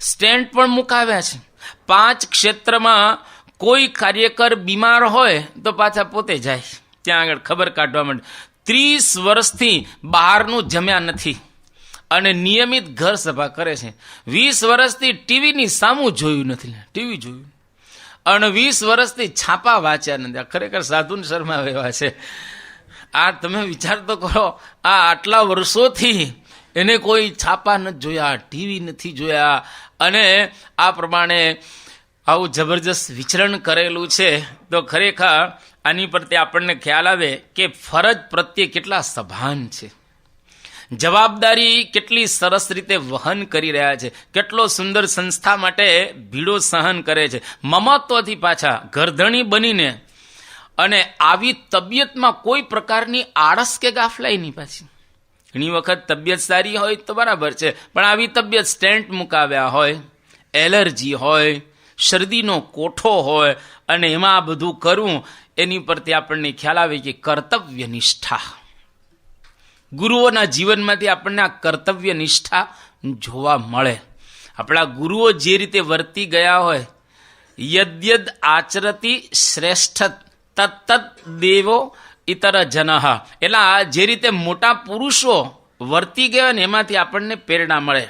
સ્ટેન્ટ પણ મુકાવ્યા છે. 5 ક્ષેત્રમાં કોઈ કાર્યકર બીમાર હોય તો પાછા પોતે જાય ત્યાં આગળ ખબર કાઢવા માટે. 30 વર્ષથી બહારનું જમ્યા નથી અને નિયમિત ઘર સભા કરે છે. 20 વર્ષથી ટીવીની સામું જોયું નથી, ટીવી જોયું, અને 20 વર્ષથી છાપા વાંચ્યા નથી. ખરેખર સાધુને શર્મા એવા છે. આ તમે વિચાર તો કરો, આ આટલા વર્ષોથી એને કોઈ છાપા નથી જોયા, ટીવી નથી જોયા, અને આ પ્રમાણે આવું જબરજસ્ત વિચરણ કરેલું છે. તો ખરેખર આની પરથી આપણને ખ્યાલ આવે કે ફરજ પ્રત્યે કેટલા સભાન છે, જવાબદારી કેટલી સરસ રીતે વહન કરી રહ્યા છે, કેટલો સુંદર સંસ્થા માટે ભીડો સહન કરે છે, મમત્વથી પાછા ઘરધણી બનીને. અને આવી તબિયતમાં કોઈ પ્રકારની આળસ કે ગાફલાઈ નહીં. પાછી ઘણી વખત તબિયત સારી હોય તો બરાબર છે, પણ આવી તબિયત, સ્ટેન્ટ મુકાવ્યા હોય, એલર્જી હોય, શરદીનો કોઠો હોય, અને એમાં આ બધું કરવું, એની પરથી આપણને ખ્યાલ આવે કે કર્તવ્ય નિષ્ઠા. ગુરુઓના જીવનમાંથી આપણને આ કર્તવ્ય નિષ્ઠા જોવા મળે. આપણા ગુરુઓ જે રીતે વર્તી ગયા હોય, યદ્યદ આચરતી શ્રેષ્ઠ તત્ત દેવો ઇતર જનઃ, એટલે જે રીતે મોટા પુરુષો વર્તી ગયા ને એમાંથી આપણને પ્રેરણા મળે.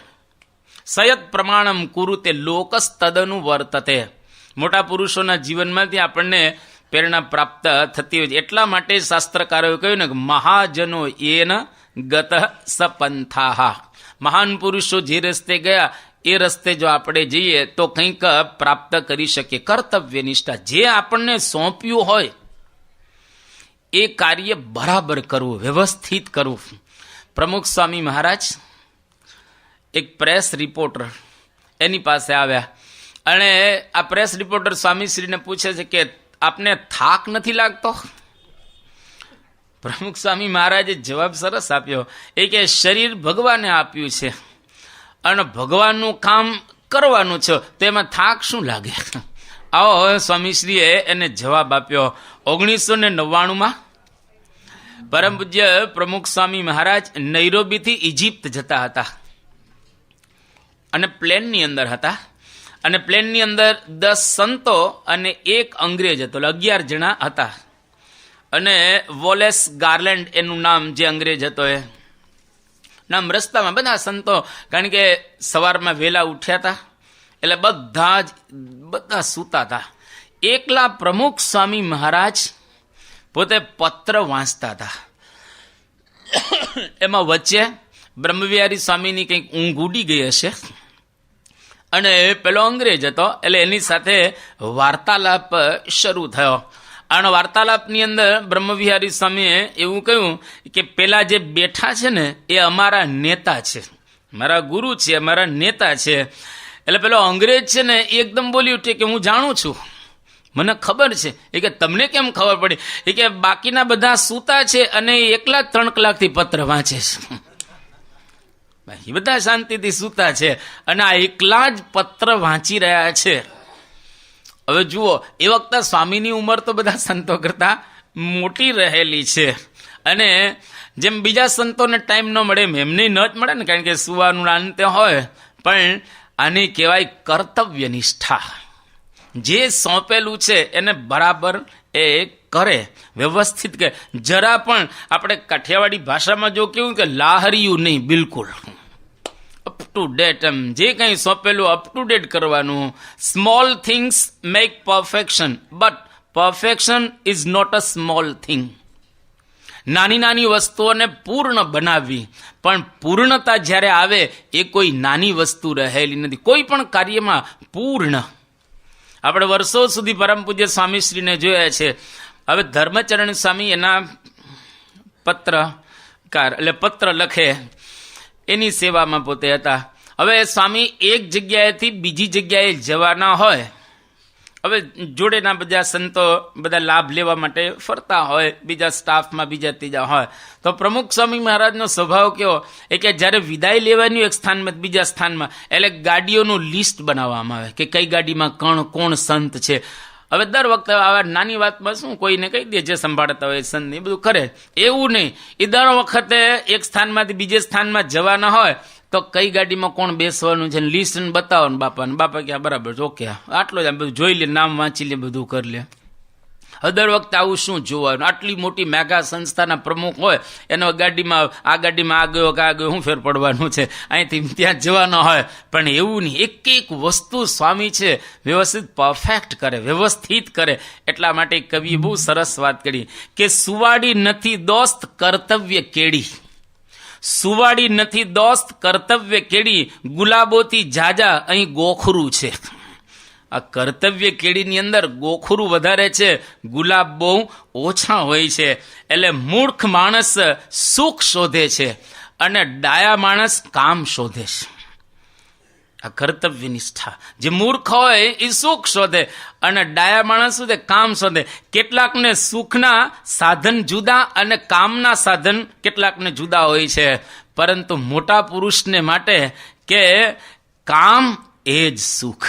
સયત પ્રમાણમ કુરુતે લોકસ તદનુ વર્તતે. મોટા પુરુષોના જીવનમાંથી આપણને પ્રેરણા પ્રાપ્ત થતી હોય છે. એટલા માટે શાસ્ત્રકારોએ કહ્યું ને કે મહાજનો એન ગત સપંથાહ. મહાન પુરુષો જે રસ્તે ગયા એ રસ્તે જો આપણે જઈએ તો કંઈક પ્રાપ્ત કરી શકીએ. કર્તવ્ય નિષ્ઠા, જે આપણને સોંપ્યું હોય એ કાર્ય બરાબર કરવું, વ્યવસ્થિત કરવું. પ્રમુખ સ્વામી મહારાજ એક પ્રેસ રિપોર્ટર એની પાસે આવ્યા, અને આ પ્રેસ રિપોર્ટર સ્વામીશ્રીને પૂછે છે કે આપને થાક નથી લાગતો? પ્રમુખ સ્વામી મહારાજે જવાબ સરસ આપ્યો. એ કે શરીર ભગવાને આપ્યું છે અને ભગવાનનું કામ કરવાનું છે, તો એમાં થાક શું લાગે? આવો હવે સ્વામીશ્રીએ એને જવાબ આપ્યો. 1999માં પરમ પૂજ્ય પ્રમુખ સ્વામી મહારાજ નૈરોબીથી ઇજિપ્ત જતા હતા, અને પ્લેનની અંદર હતા, અને પ્લેનની અંદર 10 સંતો અને 1 અંગ્રેજ હતો, 11 જણા હતા. અને વોલેસ ગાર્લેન્ડ એનું નામ, જે અંગ્રેજ હતો એ નામ. રસ્તામાં બધા સંતો, કારણ કે સવારમાં વહેલા ઉઠ્યા હતા એટલે બધા સૂતા હતા. એકલા પ્રમુખ સ્વામી મહારાજ પોતે પત્ર વાંચતા હતા. એમાં વચ્ચે બ્રહ્મવિહારી સ્વામીની કંઈક ઊંઘ ઉડી ગઈ હશે, અને પેલો અંગ્રેજ હતો એટલે એની સાથે વાર્તાલાપ શરૂ થયો. અને વાર્તાલાપની અંદર બ્રહ્મવિહારી સ્વામીએ એવું કહ્યું કે પેલા જે બેઠા છે ને એ અમારા નેતા છે, મારા ગુરુ છે, અમારા નેતા છે. એટલે પેલો અંગ્રેજ છે ને એકદમ બોલી ઉઠે કે હું જાણું છું, મને ખબર છે. એ કે તમને કેમ ખબર પડી? એ કે બાકીના બધા સૂતા છે અને એ એકલા 3 કલાકથી પત્ર વાંચે છે. એ બધા શાંતિથી સૂતા છે અને આ એકલા જ પત્ર વાંચી રહ્યા છે. હવે જુઓ, એ વખતે સ્વામીની ઉંમર તો બધા સંતો કરતા મોટી રહેલી છે અને જેમ બીજા સંતોને ટાઈમ ન મળે એમ એમને ન જ મળે ને, કારણ કે સુવાનું અંતે હોય. પણ આને કહેવાય કર્તવ્ય નિષ્ઠા. જે સોંપેલું છે એને બરાબર એ કરે, વ્યવસ્થિત કરે. જરા પણ આપણે કાઠિયાવાડી ભાષામાં જો કેવું કે લાહરિયું નહીં, બિલકુલ અપ ટુ ડેટ. એમ જે કંઈ સોંપેલું અપ ટુ ડેટ કરવાનું. Small things make perfection, but perfection is not a small thing. નાની નાની વસ્તુઓને પૂર્ણ બનાવવી, પણ પૂર્ણતા જ્યારે આવે એ કોઈ નાની વસ્તુ રહેલી નથી. કોઈ પણ કાર્યમાં પૂર્ણ. આપણે વર્ષો સુધી પરમ પૂજ્ય સ્વામીશ્રીને જોયા છે. હવે ધર્મચરણ સ્વામી એના પત્રકાર એટલે પત્ર લખે એની સેવામાં પોતે હતા. હવે સ્વામી એક જગ્યાએથી બીજી જગ્યાએ જવાના હોય. હવે જોડેના બધા સંતો બધા લાભ લેવા માટે ફરતા હોય, બીજા સ્ટાફમાં બીજા ત્રીજા હોય. તો પ્રમુખ સ્વામી મહારાજનો સ્વભાવ કેવો એ કે જ્યારે વિદાય લેવાની એક સ્થાનમાં બીજા સ્થાનમાં, એટલે ગાડીઓનું લિસ્ટ બનાવવામાં આવે કે કઈ ગાડીમાં કોણ સંત છે. હવે દર વખતે આવા નાની વાતમાં શું કોઈને કહી દે જે સંભાળતા હોય સંત, એ બધું કરે. એવું નહીં, એ દર વખતે એક સ્થાનમાંથી બીજે સ્થાનમાં જવાના હોય તો કઈ ગાડીમાં કોણ બેસવાનું છે લિસ્ટ બતાવો ને બાપાને. બાપા કે બરાબર ઓકે, આટલો જ બધું જોઈ લે, નામ વાંચી લે, બધું કરી લે. હવે દર વખતે આવું શું જોવાનું? આટલી મોટી મેગા સંસ્થાના પ્રમુખ હોય એનો ગાડીમાં આ ગયો કે આ ગયો, શું ફેર પડવાનું છે? અહીંથી ત્યાં જવાનો હોય. પણ એવું નહીં, એક એક વસ્તુ સ્વામી છે વ્યવસ્થિત પરફેક્ટ કરે, વ્યવસ્થિત કરે. એટલા માટે કવિએ બહુ સરસ વાત કરી કે સુવાડી નથી દોસ્ત કર્તવ્ય કેડી. સુવાડી નથી દોસ્ત કર્તવ્ય કેડી, ગુલાબોથી જાજા અહીં ગોખરું છે. આ કર્તવ્ય કેડીની અંદર ગોખરું વધારે છે, ગુલાબ બહુ ઓછા હોય છે. એટલે મૂર્ખ માણસ સુખ શોધે છે અને ડાયા માણસ કામ શોધે છે. આ કર્તવ્ય નિષ્ઠા. જે મૂર્ખ હોય એ સુખ શોધે અને ડાયા માણસ શું છે? કામ શોધે. કેટલાકને સુખના સાધન જુદા અને કામના સાધન કેટલાકને જુદા હોય છે. પરંતુ મોટા પુરુષને માટે કે કામ એ જ સુખ.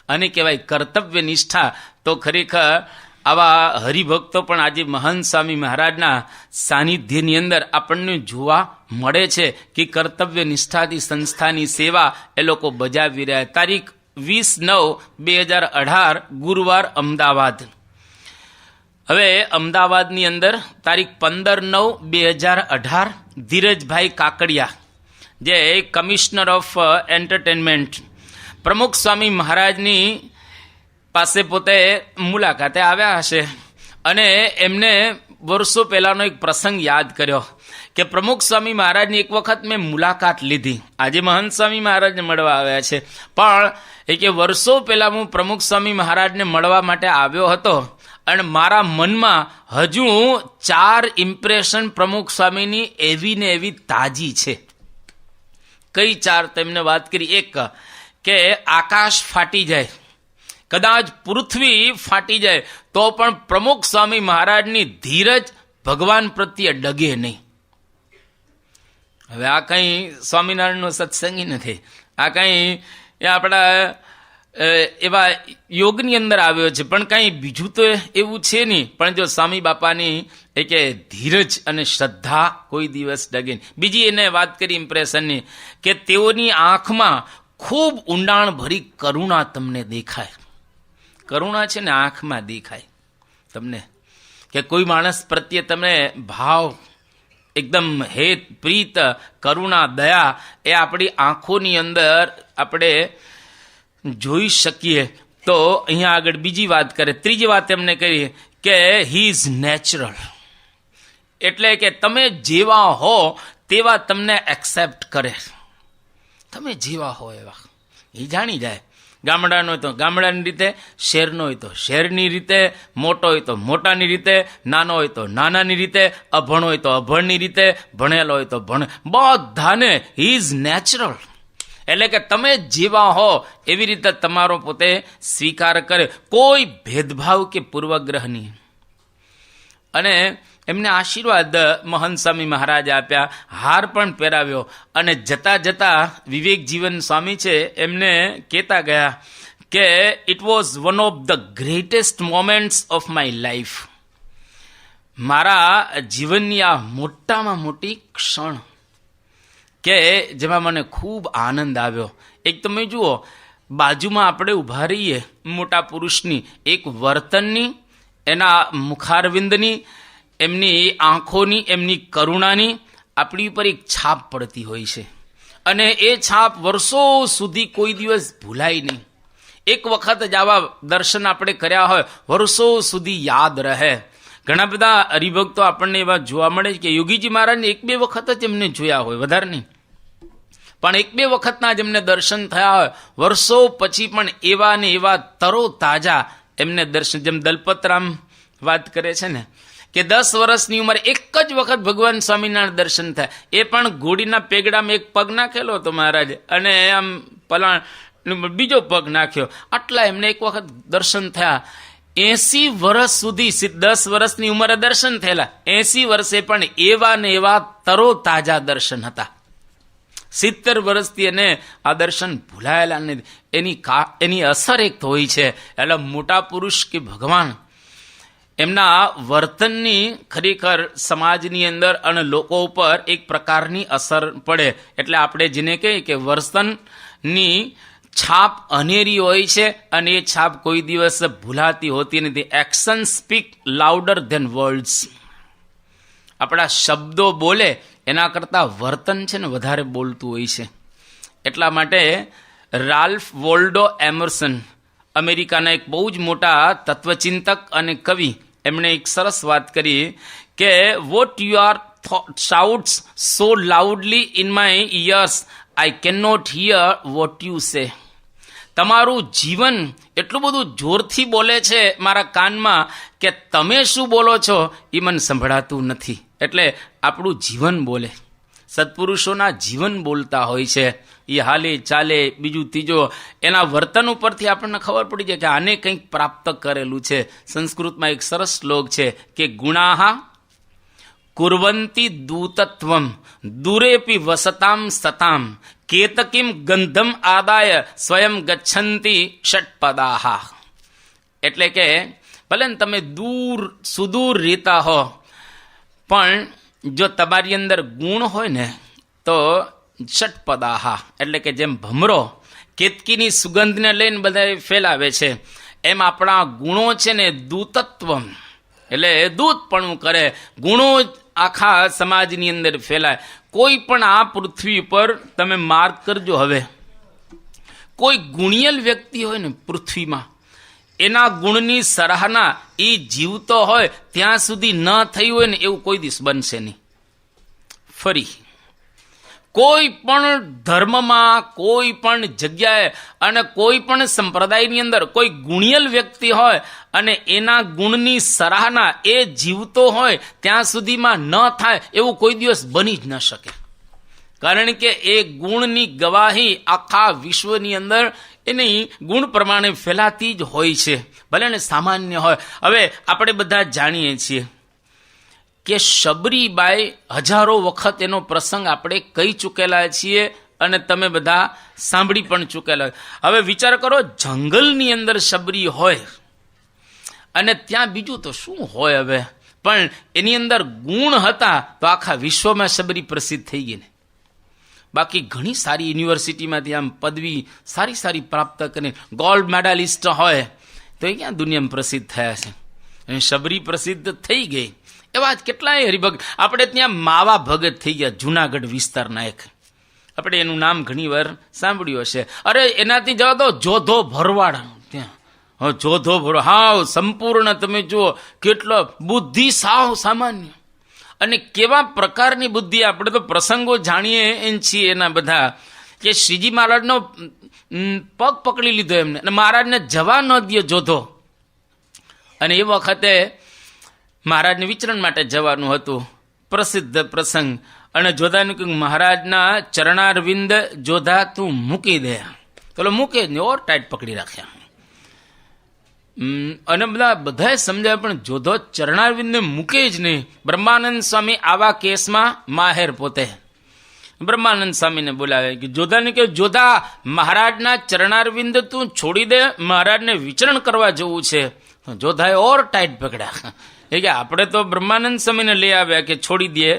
અને કહેવાય કર્તવ્ય નિષ્ઠા. તો ખરેખર આવા હરિભક્તો પણ આજે મહંત સ્વામી મહારાજના સાનિધ્યની અંદર આપણને જોવા મળે છે કે કર્તવ્ય નિષ્ઠાથી સંસ્થાની સેવા એ લોકો બજાવી રહ્યા. તારીખ 20/9/2018 ગુરુવાર અમદાવાદ. હવે અમદાવાદની અંદર તારીખ 15/9/2018 ધીરજભાઈ કાકડિયા, જે કમિશનર ઓફ એન્ટરટેનમેન્ટ, પ્રમુખ સ્વામી મહારાજની પાસે પોતે મુલાકાતે આવ્યા હશે અને એમને વર્ષો પહેલાનો એક પ્રસંગ યાદ કર્યો કે પ્રમુખ સ્વામી મહારાજની એક વખત મેં મુલાકાત લીધી. આજે મહંત સ્વામી મહારાજને મળવા આવ્યા છે, પણ એ કે વર્ષો પહેલા હું પ્રમુખ સ્વામી મહારાજને મળવા માટે આવ્યો હતો અને મારા મનમાં હજુ 4 ઇમ્પ્રેશન પ્રમુખ સ્વામીની એવી ને એવી તાજી છે. કઈ 4? તેમને વાત કરી. એક કે આકાશ ફાટી જાય, કદાચ પૃથ્વી ફાટી જાય તો પણ પ્રમુખ સ્વામી મહારાજની ધીરજ ભગવાન પ્રત્યે ડગે નહીં. હવે આ કંઈ સ્વામિનારાયણનો સત્સંગી નથી, આ કંઈ આપણા એવા યોગની અંદર આવ્યો છે, પણ કંઈ બીજું તો એવું છે નહીં. પણ જો સ્વામી બાપાની એ કે ધીરજ અને શ્રદ્ધા કોઈ દિવસ ડગે નહીં. બીજી એને વાત કરી ઇમ્પ્રેશનની કે તેઓની આંખમાં ખૂબ ઊંડાણ ભરી કરુણા તમને દેખાય. કરુણા છે ને આંખમાં દેખાય તમને, કે કોઈ માણસ પ્રત્યે તમને ભાવ એકદમ હેત, પ્રીત, કરુણા, દયા એ આપણી આંખોની અંદર આપણે જોઈ શકીએ. તો અહીંયા આગળ બીજી વાત કરે. ત્રીજી વાત એમને કરી કે હી ઇઝ નેચરલ, એટલે કે તમે જેવા હો તેવા તમને એક્સેપ્ટ કરે. તમે જેવા હો એવા એ જાણી જાય. ગામડાનો હોય તો ગામડાની રીતે, શહેરનો હોય તો શહેરની રીતે, મોટો હોય તો મોટાની રીતે, નાનો હોય તો નાનાની રીતે, અભણ હોય તો અભણની રીતે, ભણેલો હોય તો બધાને હી ઇઝ નેચરલ. એટલે કે તમે જેવા હો એવી રીતે તમારો પોતે સ્વીકાર કરે, કોઈ ભેદભાવ કે પૂર્વગ્રહ નહીં. અને એમને આશીર્વાદ મહંત સ્વામી મહારાજ આપ્યા, હાર પણ પહેરાવ્યો, અને જતા જતા વિવેક જીવન સ્વામી છે એમને કહેતા ગયા કે it was one of the greatest moments of my life. મારા જીવનની આ મોટામાં મોટી ક્ષણ કે જેમાં મને ખૂબ આનંદ આવ્યો. એક તમે જુઓ, બાજુમાં આપણે ઊભા રહીએ મોટા પુરુષની, એક વર્તનની, એના મુખારવિંદની, એમની આંખોની, એમની કરુણાની આપણી ઉપર એક છાપ પડતી હોય છે, અને એ છાપ વર્ષો સુધી કોઈ દિવસ ભૂલાય નહીં. એક વખત જ આવા દર્શન આપણે કર્યા હોય, વર્ષો સુધી યાદ રહે. ઘણા બધા હરિભક્તો આપણને એવા જોવા મળે છે કે યોગીજી મહારાજને 1-2 વખત જ એમને જોયા હોય, વધારે નહીં, પણ 1-2 વખતના જ એમને દર્શન થયા હોય, વર્ષો પછી પણ એવા ને એવા તરો તાજા એમને દર્શન. જેમ દલપતરામ વાત કરે છે ને કે 10 વર્ષની ઉંમરે એક જ વખત ભગવાન સ્વામિનારાયણ દર્શન થાય, એ પણ ઘોડીના પેગડામાં એક પગ નાખેલો હતો મહારાજ, અને આમ પલાણ બીજો પગ નાખ્યો, આટલા એમને એક વખત દર્શન થયા. 80 વર્ષ સુધી, 10 વર્ષની ઉંમરે દર્શન થયેલા, 80 વર્ષે પણ એવા ને એવા તરો તાજા દર્શન હતા. 70 વર્ષથી એને આ દર્શન ભૂલાયેલા નથી. એની અસર એક હોય છે. એટલે મોટા પુરુષ કે ભગવાન, એમના વર્તનની ખરેખર સમાજની અંદર અને લોકો ઉપર એક પ્રકારની અસર પડે. એટલે આપણે જેને કહીએ કે વર્તનની છાપ અનેરી હોય છે, અને એ છાપ કોઈ દિવસ ભૂલાતી હોતી નથી. Action speak louder than words. આપણા શબ્દો બોલે એના કરતાં વર્તન છે ને વધારે બોલતું હોય છે. એટલા માટે રાલ્ફ વોલ્ડો એમર્સન, અમેરિકાના એક બહુ જ મોટા તત્વચિંતક અને કવિ, એમણે એક સરસ વાત કરી કે what you're shouts so loudly in my ears I can not hear what you say. તમારું જીવન એટલું બધું જોરથી બોલે છે મારા કાનમાં કે તમે શું બોલો છો એ મને સંભળાતું નથી. એટલે આપણું જીવન બોલે. સત્પુરુષોના જીવન બોલતા હોય છે. એ હાલે ચાલે, બીજું ત્રીજો, એના વર્તન ઉપરથી આપણને ખબર પડી જાય કે આને કંઈક પ્રાપ્ત કરેલું છે. સંસ્કૃતમાં એક સરસ શ્લોક છે કે ગુણાહા કુર્વંતી દૂતત્વમ દૂરેપી વસતામ સતામ કેતકીમ ગંધમ આદાય સ્વયં ગચ્છંતી ષટપદાહા. એટલે કે ભલે ને તમે સુદૂર રહેતા હો, પણ જો તમારી અંદર ગુણ હોય ને તો ષટપદાહા, એટલે કે જેમ ભમરો કેતકીની સુગંધને લઈને બધા ફેલાવે છે, એમ આપણા ગુણો છે ને દૂતત્વમ, એટલે દૂતપણું કરે, ગુણો આખા સમાજની અંદર ફેલાય. કોઈ પણ આ પૃથ્વી પર તમે માર્ક કરજો, હવે કોઈ ગુણિયલ વ્યક્તિ હોય ને પૃથ્વીમાં, એના ગુણની સરાહના એ જીવતો હોય ત્યાં સુધી ન થઈ હોય ને એવું કોઈ દિવસ બનશે નહીં. ફરી કોઈ પણ ધર્મમાં, કોઈ પણ જગ્યાએ અને કોઈ પણ સંપ્રદાયની અંદર કોઈ ગુણિયલ વ્યક્તિ હોય અને એના ગુણની સરાહના એ જીવતો હોય ત્યાં સુધીમાં ન થાય એવું કોઈ દિવસ બની જ ન શકે. કારણ કે એ ગુણની ગવાહી આખા વિશ્વની અંદર એની ગુણ પ્રમાણે ફેલાતી જ હોય છે, ભલે ને સામાન્ય હોય. હવે આપણે બધા જાણીએ છીએ કે શબરીબાઈ હજારો વખત એનો પ્રસંગ આપણે કહી ચૂકેલા છીએ અને તમે બધા સાંભળી પણ ચૂકેલા. હવે વિચાર કરો, જંગલની અંદર શબરી હોય અને ત્યાં બીજું તો શું હોય હવે, પણ એની અંદર ગુણ હતા તો આખા વિશ્વમાં શબરી પ્રસિદ્ધ થઈ ગઈ ને. બાકી ઘણી સારી યુનિવર્સિટીમાંથી આમ પદવી સારી સારી પ્રાપ્ત કરીને ગોલ્ડ મેડાલિસ્ટ હોય તો એ ક્યાં દુનિયામાં પ્રસિદ્ધ થયા છે, અને શબરી પ્રસિદ્ધ થઈ ગઈ. એવા જ કેટલાય હરિભક્ત. આપણે ત્યાં માવા ભગત થઈ ગયા જુનાગઢ વિસ્તારના એક, આપણે એનું નામ ઘણી વાર સાંભળ્યું હશે. અરે એનાથી જવા દો જોધો ભરવાડ, ત્યાં જોધો ભરવાડ હાવ સંપૂર્ણ, તમે જુઓ કેટલો બુદ્ધિ સાવ સામાન્ય, અને કેવા પ્રકારની બુદ્ધિ. આપણે તો પ્રસંગો જાણીએ એમ છીએ એના બધા, કે શ્રીજી મહારાજનો પગ પકડી લીધો એમને, અને મહારાજને જવા ન દે જોધો. અને એ વખતે મહારાજને વિચરણ માટે જવાનું હતું, પ્રસિદ્ધ પ્રસંગ, અને જોધાને કહ્યું મહારાજના ચરણારવિંદ જોધા તું મૂકી દે. તો મૂકે જ નહીં, ઓર ટાઈટ પકડી રાખ્યા. અને બધાએ સમજાય પણ જોધો ચરણારવિંદને મૂકે જ નહીં. બ્રહ્માનંદ સ્વામી આવા કેસમાં માહેર પોતે બ્રહ્માનંદ સ્વામીને બોલાવે કે જોધાને કે જોધા મહારાજના ચરણારવિંદ તું છોડી દે, મહારાજને વિચરણ કરવા જવું છે. જોધાએ ઓર ટાઈટ પકડ્યા. એ કે આપણે તો બ્રહ્માનંદ સ્વામીને લઈ આવ્યા કે છોડી દે,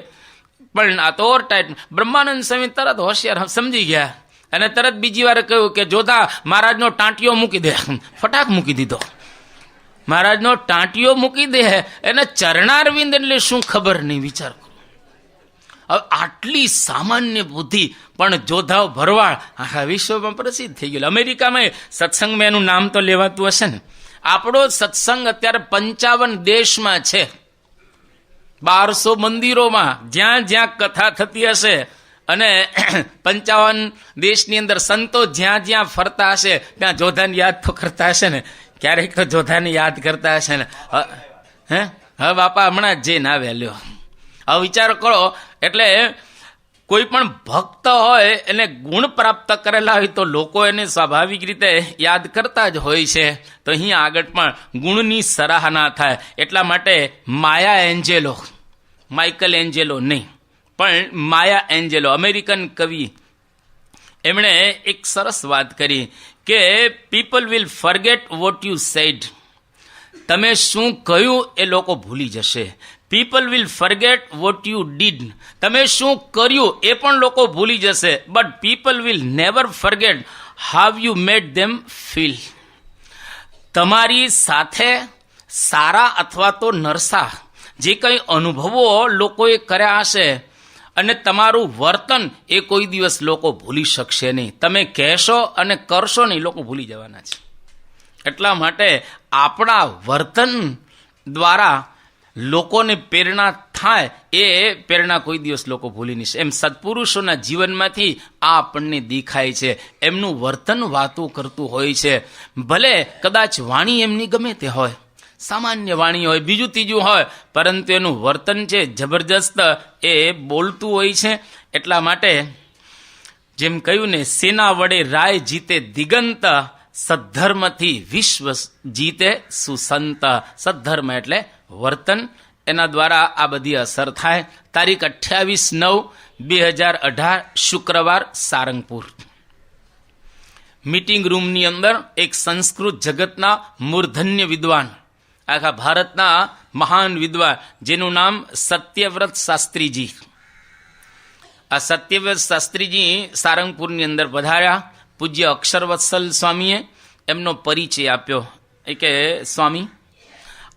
પણ આ તો ઓર ટાઈટ. બ્રહ્માનંદ સ્વામી તરત હોશિયાર સમજી ગયા અને તરત બીજી વાર કહ્યું કે જોધા મહારાજનો ટાંટિયો મૂકી દે. ફટાક મૂકી દીધો. મહારાજનો ટાંટિયો મૂકી દે એને ચરણારવિંદ એટલે શું ખબર નહીં, વિચાર કરો. હવે આટલી સામાન્ય બુદ્ધિ પણ જોધાઓ ભરવાડ આખા વિશ્વમાં પ્રસિદ્ધ થઈ ગયેલો. અમેરિકામાં સત્સંગમાં એનું નામ તો લેવાતું હશે ને. આપણો સત્સંગ અત્યારે 55 દેશમાં છે, 1200 મંદિરોમાં જ્યાં જ્યાં કથા થતી હશે, અને 55 દેશની અંદર સંતો જ્યાં જ્યાં ફરતા હશે ત્યાં જોધાને યાદ તો કરતા હશે ને. ક્યારેક તો જોધાને યાદ કરતા હશે ને. હવે બાપા હમણાં જ જઈને આવ્યા લ્યો. હવે વિચાર કરો, એટલે કોઈ પણ ભક્ત હોય એને ગુણ પ્રાપ્ત કરેલા હોય તો લોકો એને સ્વાભાવિક રીતે યાદ કરતા જ હોય છે. તો અહીંયા આગળ પણ ગુણની સરાહના થાય. એટલા માટે માયા એન્જેલો, માઇકલ એન્જેલો નહીં પણ માયા એન્જેલો, અમેરિકન કવિ, એમણે એક સરસ વાત કરી કે people will forget what you sad. તમે શું કહ્યું એ લોકો ભૂલી જશે. People will forget what you did. તમે શું કર્યું એ પણ લોકો ભૂલી જશે. But people will never forget how you made them feel. તમારી સાથે સારા અથવા તો નરસા જે કંઈ અનુભવો લોકોએ કર્યા હશે અને તમારું વર્તન એ કોઈ દિવસ લોકો ભૂલી શકશે નહીં. તમે કહેશો અને કરશો નહીં, લોકો ભૂલી જવાના છે. એટલા માટે આપણા વર્તન દ્વારા લોકોને પ્રેરણા થાય, એ પ્રેરણા કોઈ દિવસ લોકો ભૂલી નહીં. એમ સત્પુરુષોના જીવનમાંથી આ આપણને દેખાય છે. એમનું વર્તન વાતો કરતું હોય છે. ભલે કદાચ વાણી એમની ગમે તે હોય, સામાન્ય વાણી હોય, બીજું ત્રીજું હોય, પરંતુ એનું વર્તન છે જબરજસ્ત, એ બોલતું હોય છે. એટલા માટે જેમ કહ્યું ને, સેના વડે રાય જીતે દિગંત, સદ્ધર્મથી વિશ્વ જીતે સુસંત. સદ્ધર્મ એટલે વર્તન, એના દ્વારા આ બધી અસર થાય. તારીખ 28/9/2018 શુક્રવાર, સારંગપુર. મીટિંગ રૂમની અંદર એક સંસ્કૃત જગતના મૂર્ધન્ય વિદ્વાન, આખા ભારતના મહાન વિદ્વાન, જેનું નામ સત્યવ્રત શાસ્ત્રીજી. આ સત્યવ્રત શાસ્ત્રીજી સારંગપુરની અંદર પધાર્યા. પૂજ્ય અક્ષરવત્સલ સ્વામીએ એમનો પરિચય આપ્યો. એ કે સ્વામી,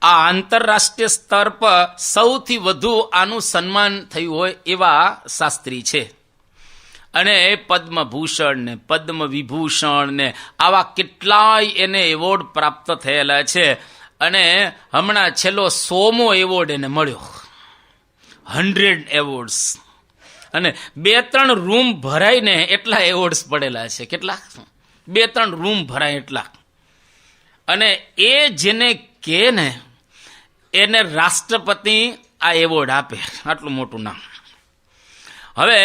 આ આંતરરાષ્ટ્રીય સ્તર પર સૌથી વધુ આનું સન્માન થયું હોય એવા શાસ્ત્રી છે. અને પદ્મભૂષણ ને પદ્મ વિભૂષણ ને આવા કેટલાય એને એવોર્ડ પ્રાપ્ત થયેલા છે. અને હમણાં છેલ્લો 100મો એવોર્ડ એને મળ્યો, 100 એવોર્ડ્સ. અને 2-3 રૂમ ભરાઈને એટલા એવોર્ડ્સ પડેલા છે. કેટલા? 2-3 રૂમ ભરાય એટલા. અને એ જેને કે ને એને રાષ્ટ્રપતિ આ એવોર્ડ આપે, આટલું મોટું નામ. હવે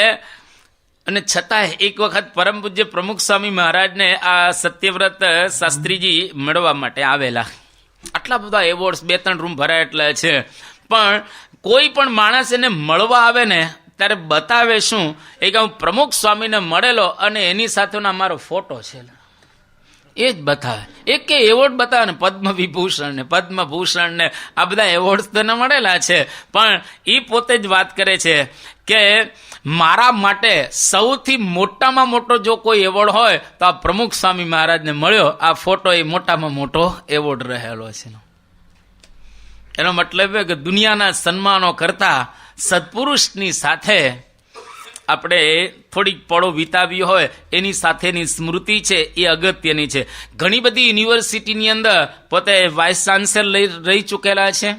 અને છતાંય એક વખત પરમ પૂજ્ય પ્રમુખ સ્વામી મહારાજને આ સત્યવ્રત શાસ્ત્રીજી મળવા માટે આવેલા. આટલા બધા એવોર્ડ્સ, 2-3 રૂમ ભરાય એટલા છે. પણ કોઈ પણ માણસ એને મળવા આવે ને ત્યારે બતાવે શું, એ કે હું પ્રમુખ સ્વામીને મળેલો અને એની સાથેનો મારો ફોટો છે, એ જ બતાવે. એક કે એવોર્ડ બતાવે ને, પદ્મ વિભૂષણ ને પદ્મભૂષણ ને આ બધા એવોર્ડ્સ તેને મળેલા છે. પણ એ પોતે જ વાત કરે છે કે મારા માટે સૌથી મોટામાં મોટો જો કોઈ એવોર્ડ હોય તો આ પ્રમુખ સ્વામી મહારાજને મળ્યો. આ ફોટો એ મોટામાં મોટો એવોર્ડ રહેલો છે. એનો મતલબ કે દુનિયાના સન્માનો કરતા સત્પુરુષની સાથે આપણે થોડીક પળો વિતાવી હોય એની સાથેની સ્મૃતિ છે એ અગત્યની છે. ઘણી બધી યુનિવર્સિટીની અંદર પોતે વાઇસ ચાન્સેલર રહી ચૂકેલા છે.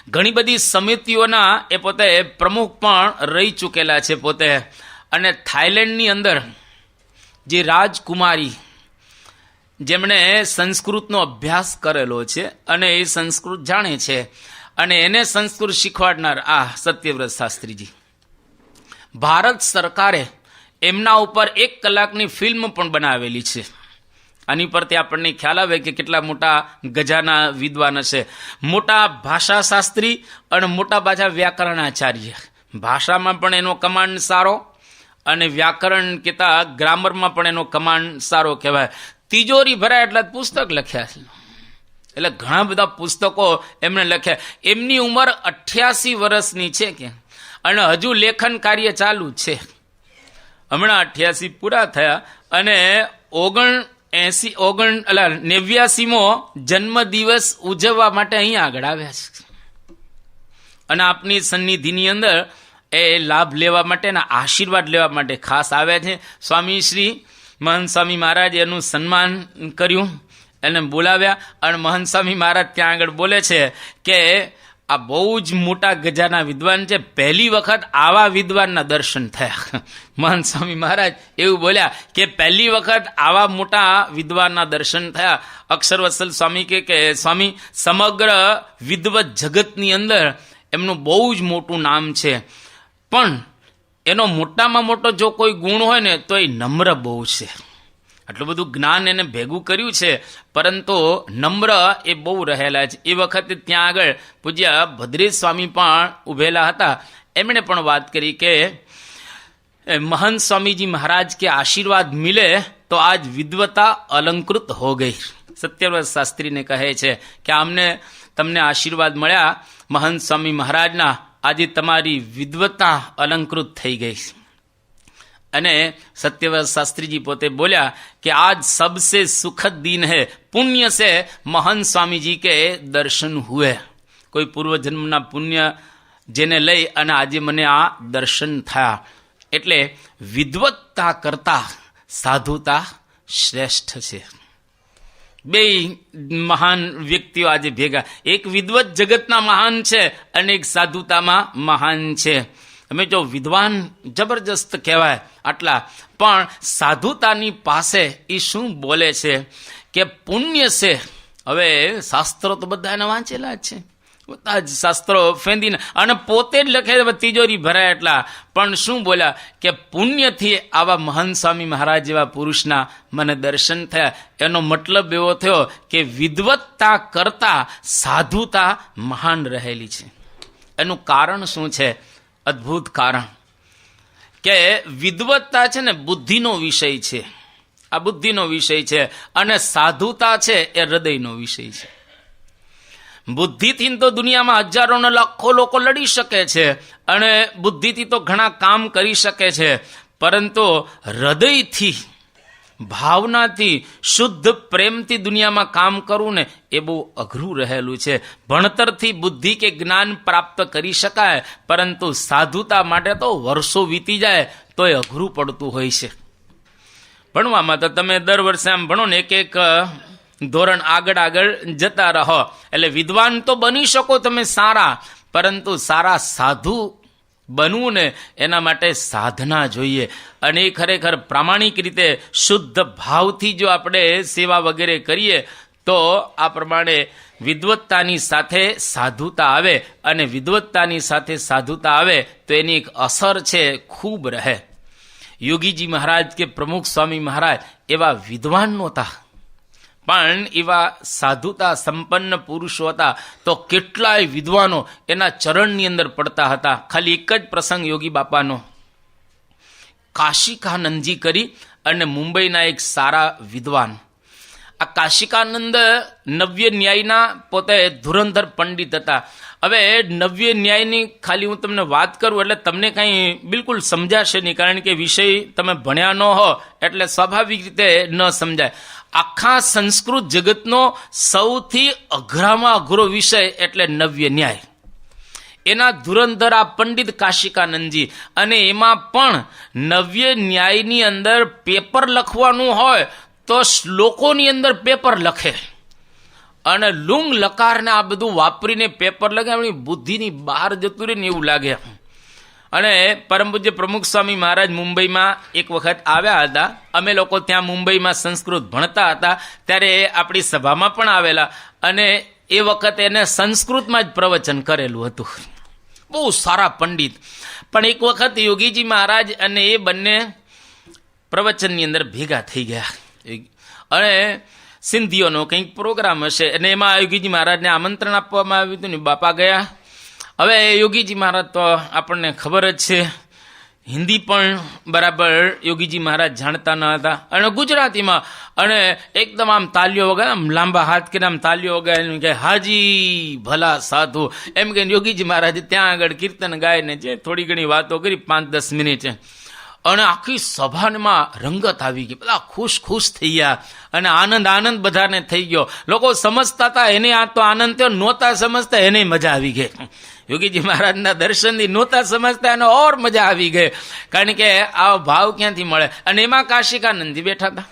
ઘણી બધી સમિતિઓના એ પોતે પ્રમુખ પણ રહી ચૂકેલા છે પોતે. અને થાઈલેન્ડની અંદર જે રાજકુમારી જેમણે સંસ્કૃતનો અભ્યાસ કરેલો છે અને એ સંસ્કૃત જાણે છે અને એને સંસ્કૃત શીખવાડનાર આ સત્યવ્રત શાસ્ત્રીજી ભારત સરકારે એમના ઉપર 1 કલાકની ફિલ્મ પણ બનાવેલી છે. આની પરથી આપણને ખ્યાલ આવે કે કેટલા મોટા ગજાના વિદ્વાન હશે. મોટા ભાષાશાસ્ત્રી અને મોટા પાછા વ્યાકરણાચાર્ય. ભાષામાં પણ એનો કમાન્ડ સારો અને વ્યાકરણ કહેતા ગ્રામરમાં પણ એનો કમાન્ડ સારો કહેવાય. તિજોરી ભરાય એટલા પુસ્તક લખ્યા છે. એટલે ઘણા બધા પુસ્તકો એમણે લખ્યા. એમની ઉંમર 88 વર્ષની છે કે અને હજુ લેખન કાર્ય ચાલુ છે. હમણાં 88 પૂરા થયા અને 89મો જન્મદિવસ ઉજવવા માટે અહીંયા આગળ આવ્યા છે અને આપની સન્નિધિની અંદર એ લાભ લેવા માટેના આશીર્વાદ લેવા માટે ખાસ આવ્યા છે. સ્વામી શ્રી મહંત સ્વામી મહારાજ એનું સન્માન કર્યું, એને બોલાવ્યા અને મહંત સ્વામી મહારાજ ત્યાં આગળ બોલે છે કે આ બહુ જ મોટા ગજાના વિદ્વાન છે, પહેલી વખત આવા વિદ્વાનના દર્શન થયા. મહંત સ્વામી મહારાજ એવું બોલ્યા કે પહેલી વખત આવા મોટા વિદ્વાનના દર્શન થયા. અક્ષરવત્સલ સ્વામી કે સ્વામી સમગ્ર વિદ્વત જગતની અંદર એમનું બહુ જ મોટું નામ છે, પણ એનો મોટામાં મોટો જો કોઈ ગુણ હોય ને તો એ નમ્ર બહુ છે. આટલું બધું જ્ઞાન એને ભેગું કર્યું છે, પરંતુ નમ્ર એ બહુ રહેલા છે. એ વખતે ત્યાં આગળ પૂજ્ય ભદ્રેશ સ્વામી પણ ઉભેલા હતા. એમણે પણ વાત કરી કે महंत स्वामी जी महाराज के आशीर्वाद मिले तो आज विद्वता अलंकृत हो गई। सत्यव्रत शास्त्री ने कहे छे कि आमने तमने आशीर्वाद मळ्या महंत स्वामी महाराजना, आज तमारी विद्वता अलंकृत थई गई। अने सत्यव्रत शास्त्री जी पोते बोल्या कि आज सबसे सुखद दिन है, पुण्य से महंत स्वामी जी के दर्शन हुए। कोई पूर्व जन्मना पुण्य जेने लई अने आज मने आ दर्शन थया। एटले विद्वत्ता करता साधुता श्रेष्ठ छे। बे महान व्यक्तिओ आज भेगा, एक विद्वत जगतना महान छे अने एक साधुतामां महान छे। અમે જો વિદ્વાન જબરજસ્ત કહેવાય આટલા, પણ સાધુતાની પાસે એ શું બોલે છે કે પુણ્ય છે। હવે શાસ્ત્રો તો બધા એને વાંચેલા જ છે, બધા જ શાસ્ત્રો ફેંદીને અને પોતે જ લખે તિજોરી ભરાય એટલા, પણ શું બોલ્યા કે પુણ્યથી આવા મહંત સ્વામી મહારાજ જેવા પુરુષના મને દર્શન થયા। એનો મતલબ એવો થયો કે વિદ્વત્તા કરતા સાધુતા મહાન રહેલી છે। એનું કારણ શું છે? अद्भुत कारण के विद्वत्ता छे ने बुद्धिनो विषय छे, आ बुद्धिनो विषय छे, अने साधुता छे ए हृदयनो विषय छे। बुद्धिथी तो दुनिया में हजारों ने लाखों लोग लड़ी सके छे अने बुद्धिथी तो घणा काम करी सके छे, परंतु हृदयथी भावनाथी शुद्ध प्रेमथी दुनिया में काम करવું ने ए बहु अघरू रहेलू छे। भणतरथी बुद्धि के ज्ञान प्राप्त करी शकाय, परंतु साधुता माटे तो वर्षो वीती जाए तो ए अघरू पड़तुं होय छे। भणवामां तो तमे दर वर्षे आम भणो ने एक एक धोरण आगळ आगळ जता रहो, एटले विद्वान तो बनी शको तमे सारा, परंतु सारा साधु बनવું ને એના માટે સાધના જોઈએ। અને ખરેખર પ્રામાણિક રીતે શુદ્ધ ભાવથી જો આપણે સેવા વગેરે કરીએ તો આ પ્રમાણે વિદ્વત્તાની સાથે સાધુતા આવે, અને વિદ્વત્તાની સાથે સાધુતા આવે તો એની એક અસર છે ખૂબ રહે। યોગીજી મહારાજ કે પ્રમુખ સ્વામી મહારાજ એવા વિદ્વાન નહોતા, પણ એવા સાધુતા સંપન્ન પુરુષો હતા, તો કેટલાય વિદ્વાનો એના ચરણની અંદર પડતા હતા। ખાલી એક જ પ્રસંગ યોગી બાપાનો, કાશિકાનંદજી કરી અને મુંબઈના એક સારા વિદ્વાન, આ કાશિકાનંદ નવ્ય ન્યાયના પોતે ધુરંધર પંડિત હતા। હવે નવ્ય ન્યાયની ખાલી હું તમને વાત કરું એટલે તમને કંઈ બિલકુલ સમજાશે નહીં, કારણ કે વિષય તમે ભણ્યા ન હો એટલે સ્વાભાવિક રીતે ન સમજાય। આખા સંસ્કૃત જગતનો સૌથી અઘરામાં અઘરો વિષય એટલે નવ્ય ન્યાય, એના ધુરંધર આ પંડિત કાશિકાનંદજી, અને એમાં પણ નવ્ય ન્યાયની અંદર પેપર લખવાનું હોય તો શ્લોકોની અંદર પેપર લખે, અને લુંગ લકારને આ બધું વાપરીને પેપર લખે, આપણી બુદ્ધિની બહાર જતું રહે ને એવું લાગે। અને પરમ પૂજ્ય પ્રમુખ સ્વામી મહારાજ મુંબઈમાં એક વખત આવ્યા હતા, અમે લોકો ત્યાં મુંબઈમાં સંસ્કૃત ભણતા હતા, ત્યારે આપણી સભામાં પણ આવેલા, અને એ વખતે એને સંસ્કૃતમાં જ પ્રવચન કરેલું હતું। બહુ સારા પંડિત. પણ એક વખત યોગીજી મહારાજ અને એ બંને પ્રવચનની અંદર ભેગા થઈ ગયા અને સિંધીઓનો કંઈક પ્રોગ્રામ હશે અને એમાં યોગીજી મહારાજને આમંત્રણ આપવામાં આવ્યું હતું ને બાપા ગયા. હવે યોગીજી મહારાજ તો આપણને ખબર જ છે, હિન્દી પણ બરાબર યોગીજી મહારાજ જાણતા ન હતા અને ગુજરાતીમાં અને એકદમ આમ તાલીઓ વગાડે, આમ લાંબા હાથ કરીને આમ તાલીઓ વગાડીને કે હાજી ભલા સાધુ એમ કે યોગીજી મહારાજ ત્યાં આગળ કીર્તન ગાઈને જે થોડી ઘણી વાતો કરી 5-10 મિનિટ અને આખી સભામાં રંગત આવી ગઈ, બધા ખુશ થઈ ગયા અને આનંદ બધાને થઈ ગયો. લોકો સમજતા હતા એને આ તો આનંદ થયો, નહોતા સમજતા એને મજા આવી ગઈ. યોગીજી મહારાજના દર્શનથી નહોતા સમજતા એને ઓર મજા આવી ગઈ, કારણ કે આ ભાવ ક્યાંથી મળે. અને એમાં કાશિકાનંદજી બેઠા હતા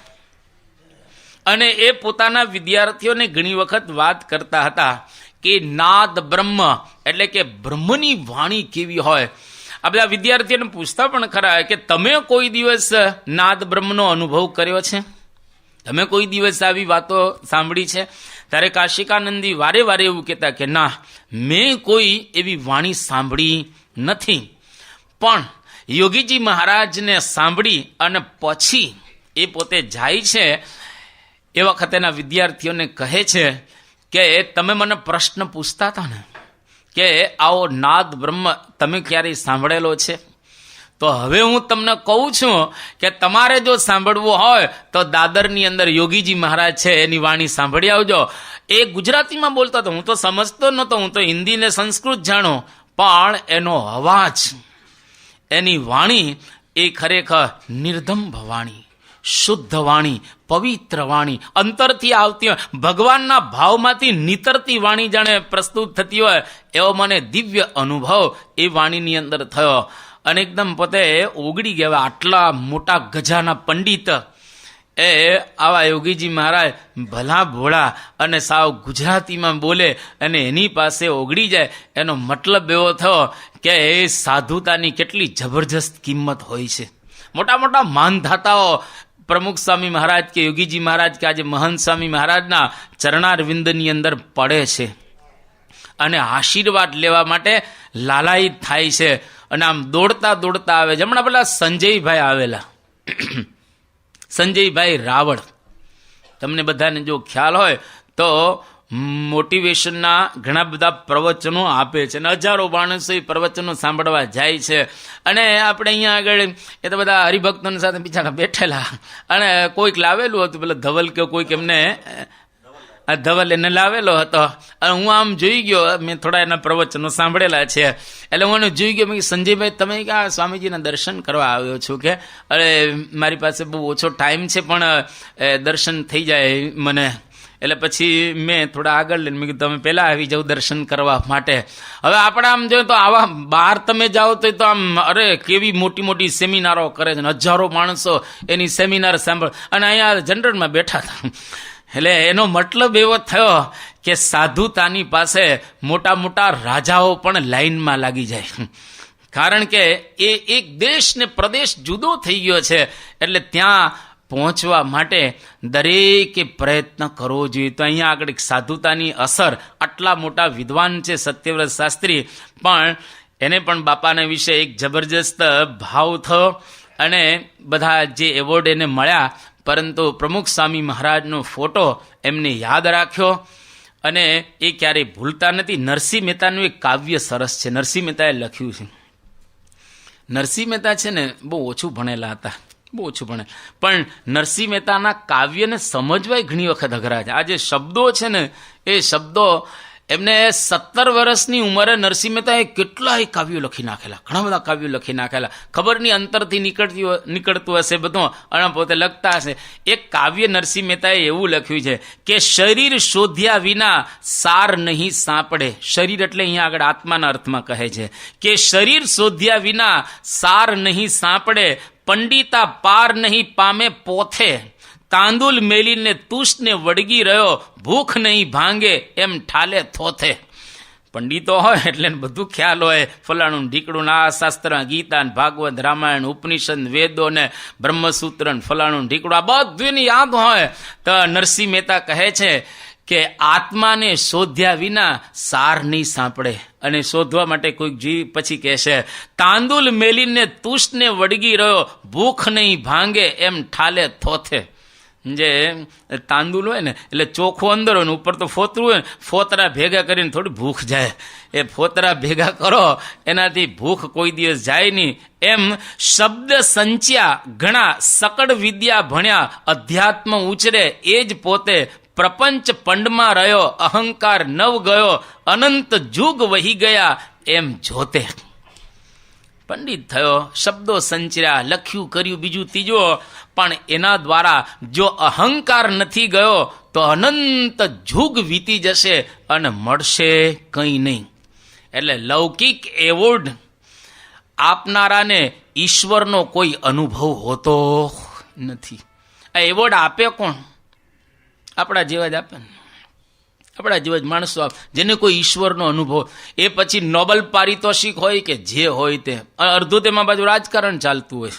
અને એ પોતાના વિદ્યાર્થીઓને ઘણી વખત વાત કરતા હતા કે નાદ બ્રહ્મ એટલે કે બ્રહ્મની વાણી કેવી હોય. આ બધા વિદ્યાર્થીઓને પૂછતા પણ ખરા કે તમે કોઈ દિવસ નાદ બ્રહ્મનો અનુભવ કર્યો છે? તમે કોઈ દિવસ આવી વાતો સાંભળી છે? ત્યારે કાશિકાનંદી વારે વારે એવું કહેતા કે ના, મેં કોઈ એવી વાણી સાંભળી નથી. પણ યોગીજી મહારાજને સાંભળી અને પછી એ પોતે જાય છે એ વખતે એના વિદ્યાર્થીઓને કહે છે કે તમે મને પ્રશ્ન પૂછતા હતા ને કે આવો નાદ બ્રહ્મ તમે ક્યારેય સાંભળેલો છે? તો હવે હું તમને કહું છું કે તમારે જો સાંભળવું હોય તો દાદરની અંદર યોગીજી મહારાજ છે એની વાણી સાંભળી આવજો. એ ગુજરાતીમાં બોલતા હતો, હું તો સમજતો નહોતો, હું તો હિન્દી ને સંસ્કૃત જાણું, પણ એનો અવાજ, એની વાણી એ ખરેખર નિર્ધંભ વાણી, શુદ્ધ વાણી, પવિત્ર વાણી, અંતરથી આવતી હોય, ભગવાનના ભાવમાંથી નીતરતી વાણી જાણે પ્રસ્તુત થતી હોય એવો મને દિવ્ય અનુભવ એ વાણીની અંદર થયો. અને એકદમ પોતે ઓગળી ગયા. આટલા મોટા ગજાના પંડિત એ આવા યોગીજી મહારાજ ભલા ભોળા અને સાવ ગુજરાતીમાં બોલે અને એની પાસે ઓગળી જાય, એનો મતલબ એવો થયો કે એ સાધુતાની કેટલી જબરજસ્ત કિંમત હોય છે. મોટા મોટા માનધાતાઓ પ્રમુખ સ્વામી મહારાજ કે યોગીજી મહારાજ કે આજે મહંત સ્વામી મહારાજના ચરણારવિંદની અંદર પડે છે અને આશીર્વાદ લેવા માટે લાલાયિત થાય છે અને આમ દોડતા આવે છે. હમણાં પેલા સંજયભાઈ આવેલા, સંજયભાઈ રાવળ, તમને બધાને જો ખ્યાલ હોય તો મોટિવેશનના ઘણા બધા પ્રવચનો આપે છે અને હજારો માણસો એ પ્રવચનો સાંભળવા જાય છે. અને આપણે અહીંયા આગળ એ તો બધા હરિભક્તોની સાથે બિચારા બેઠેલા અને કોઈક લાવેલું હતું, પેલા ધવલ કે કોઈક એમને ધવલ એને લાવેલો હતો અને હું આમ જોઈ ગયો, મેં થોડા એના પ્રવચનો સાંભળેલા છે એટલે હું એને જોઈ ગયો. મેં સંજયભાઈ તમે ક્યાં સ્વામીજીના દર્શન કરવા આવ્યો છું કે અરે મારી પાસે બહુ ઓછો ટાઈમ છે પણ દર્શન થઈ જાય મને. એટલે પછી મેં થોડા આગળ લઈને મેં કીધું તમે પહેલાં આવી જાઓ દર્શન કરવા માટે. હવે આપણે આમ જોઈએ તો આવા બહાર તમે જાઓ તો આમ અરે કેવી મોટી મોટી સેમિનારો કરે છે, હજારો માણસો એની સેમિનાર સાંભળ અને અહીંયા જનરલમાં બેઠા હતા. એટલે એનો મતલબ એવો થયો કે સાધુતાની પાસે મોટા મોટા રાજાઓ પણ લાઈનમાં લાગી જાય, કારણ કે એ એક દેશ ને પ્રદેશ જુદો થઈ ગયો છે એટલે ત્યાં પહોંચવા માટે દરેકે પ્રયત્ન કરવો જોઈએ. તો અહીંયા આગળ સાધુતાની અસર, આટલા મોટા વિદ્વાન છે સત્યવ્રત શાસ્ત્રી, પણ એને પણ બાપાના વિશે એક જબરજસ્ત ભાવ થયો અને બધા જે એવોર્ડ એને મળ્યા, પરંતુ પ્રમુખ સ્વામી મહારાજનો ફોટો એમને યાદ રાખ્યો અને એ ક્યારેય ભૂલતા નથી. નરસિંહ મહેતાનું એક કાવ્ય સરસ છે, નરસિંહ મહેતાએ લખ્યું છે. નરસિંહ મહેતા છે ને બહુ ઓછું ભણેલા હતા, બહુ ઓછું ભણે, પણ નરસિંહ મહેતાના કાવ્યને સમજવાય ઘણી વખત અઘરા છે. આ જે શબ્દો છે ને એ શબ્દો એમને 17 વર્ષની ઉંમરે નરસિંહ મહેતાએ કેટલાય કાવ્યો લખી નાખેલા, ઘણા બધા કાવ્યો લખી નાખેલા. ખબર નહીં અંતરથી નીકળતું હશે બધું અને પોતે લખતા હશે. એક કાવ્ય નરસિંહ મહેતાએ એવું લખ્યું છે કે શરીર શોધ્યા વિના સાર નહીં સાંપડે. શરીર એટલે અહીંયા આગળ આત્માના અર્થમાં કહે છે કે શરીર શોધ્યા વિના સાર નહીં સાંપડે, પંડિતા પાર નહીં પામે પોથે, તાંદુલ મેલીને તુષને વળગી રહ્યો, ભૂખ નહીં ભાંગે એમ ઠાલે થોથે. પંડિતો હોય એટલે બધું ખ્યાલ હોય, ફલાણું ઢીકડું આ શાસ્ત્ર, ગીતા ને ભાગવત, રામાયણ, ઉપનિષદ, વેદો ને બ્રહ્મસૂત્ર ને ફલાણું ઢીકડું આ બધું યાદ હોય. તો નરસિંહ મહેતા કહે છે કે આત્માને શોધ્યા વિના સાર નહીં સાંપડે. અને શોધવા માટે કોઈક જીવ પછી કહેશે, તાંદુલ મેલીને તુષને વળગી રહ્યો, ભૂખ નહીં ભાંગે એમ ઠાલે થોથે. જે તાંદુલ હોય ને એટલે ચોખ્ખું અંદર હોય ને ઉપર તો ફોતરું હોય ને, ફોતરા ભેગા કરીને થોડી ભૂખ જાય. એ ફોતરા ભેગા કરો એનાથી ભૂખ કોઈ દિવસ જાય નહીં. એમ શબ્દ સંચ્યા ઘણા, સકળ વિદ્યા ભણ્યા, અધ્યાત્મ ઉછરે એ જ પોતે, પ્રપંચ પંડમાં રહ્યો, અહંકાર નવ ગયો, અનંત જુગ વહી ગયા એમ જોતે. પંડિત થયો, શબ્દો સંચર્યા, લખ્યું કર્યું બીજું ત્રીજો, પણ એના દ્વારા જો અહંકાર નથી ગયો તો અનંત જુગ વીતી જશે અને મળશે કંઈ નહીં. એટલે લૌકિક એવોર્ડ આપનારાને ઈશ્વરનો કોઈ અનુભવ હોતો નથી. આ એવોર્ડ આપે કોણ? આપણા જેવા જ આપે ને, આપણા જેવા જ માણસો જેને કોઈ ઈશ્વરનો અનુભવ. એ પછી નોબલ પારિતોષિક હોય કે જે હોય તે. અડધું તેમાં બાજુ રાજકારણ ચાલતું હોય,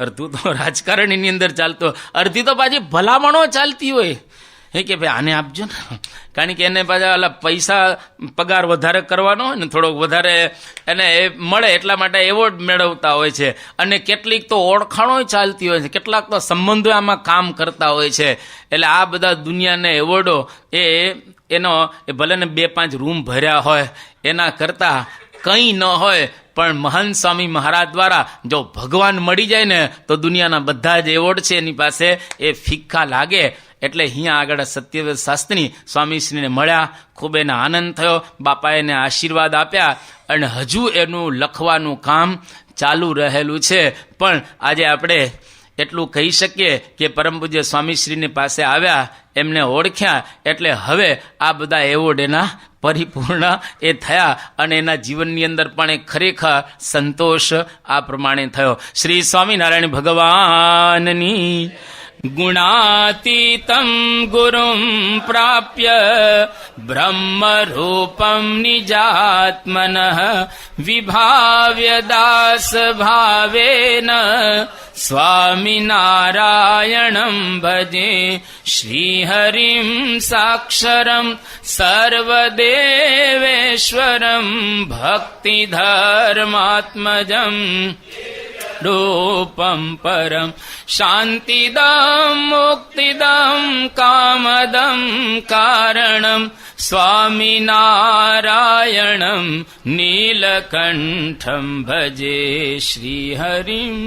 અડધું તો રાજકારણની અંદર ચાલતું હોય, અડધી તો પાછી ભલામણો ચાલતી હોય કે ભાઈ આને આપજો ને, કારણ કે એને પાછા પૈસા પગાર વધારે કરવાનો હોય ને, થોડોક વધારે એને એ મળે એટલા માટે એવોર્ડ મેળવતા હોય છે. અને કેટલીક તો ઓળખાણો ચાલતી હોય છે, કેટલાક તો સંબંધો આમાં કામ કરતા હોય છે. એટલે આ બધા દુનિયાને એવોર્ડો એનો ભલે ને 2-5 રૂમ ભર્યા હોય એના કરતાં કંઈ ન હોય. પણ મહાન સ્વામી મહારાજ દ્વારા જો ભગવાન મળી જાય ને તો દુનિયાના બધા જ એવોર્ડ છે એની પાસે એ ફિક્કા લાગે. એટલે અહીંયા આગળ સત્યવ્રત શાસ્ત્રી સ્વામીશ્રીને મળ્યા, ખૂબ એને આનંદ થયો, બાપાએ એને આશીર્વાદ આપ્યા અને હજુ એનું લખવાનું કામ ચાલુ રહેલું છે. પણ આજે આપણે એટલું કહી શકીએ કે પરમ પૂજ્ય સ્વામીશ્રીની પાસે આવ્યા, એમને ઓળખ્યા, એટલે હવે આ બધા એવોર્ડ એના પરિપૂર્ણ એ થયા અને એના જીવનની અંદર પણ એ ખરેખર સંતોષ આ પ્રમાણે થયો. શ્રી સ્વામિનારાયણ ભગવાનની ગુણાતીતમ ગુરુમ પ્રાપ્ય બ્રહ્મરૂપમ નિજાત્મનઃ વિભાવ્ય દાસ ભાવેન સ્વામિનારાયણં ભજે શ્રીહરિમ સાક્ષરમ સર્વદેવેશ્વરમ ભક્તિધર્માત્મજમ રૂપમ પરમ શાંતિદમ મુક્તિદમ કામદમ કારણમ સ્વામિનારાયણમ નીલકંઠમ ભજે શ્રીહરિમ.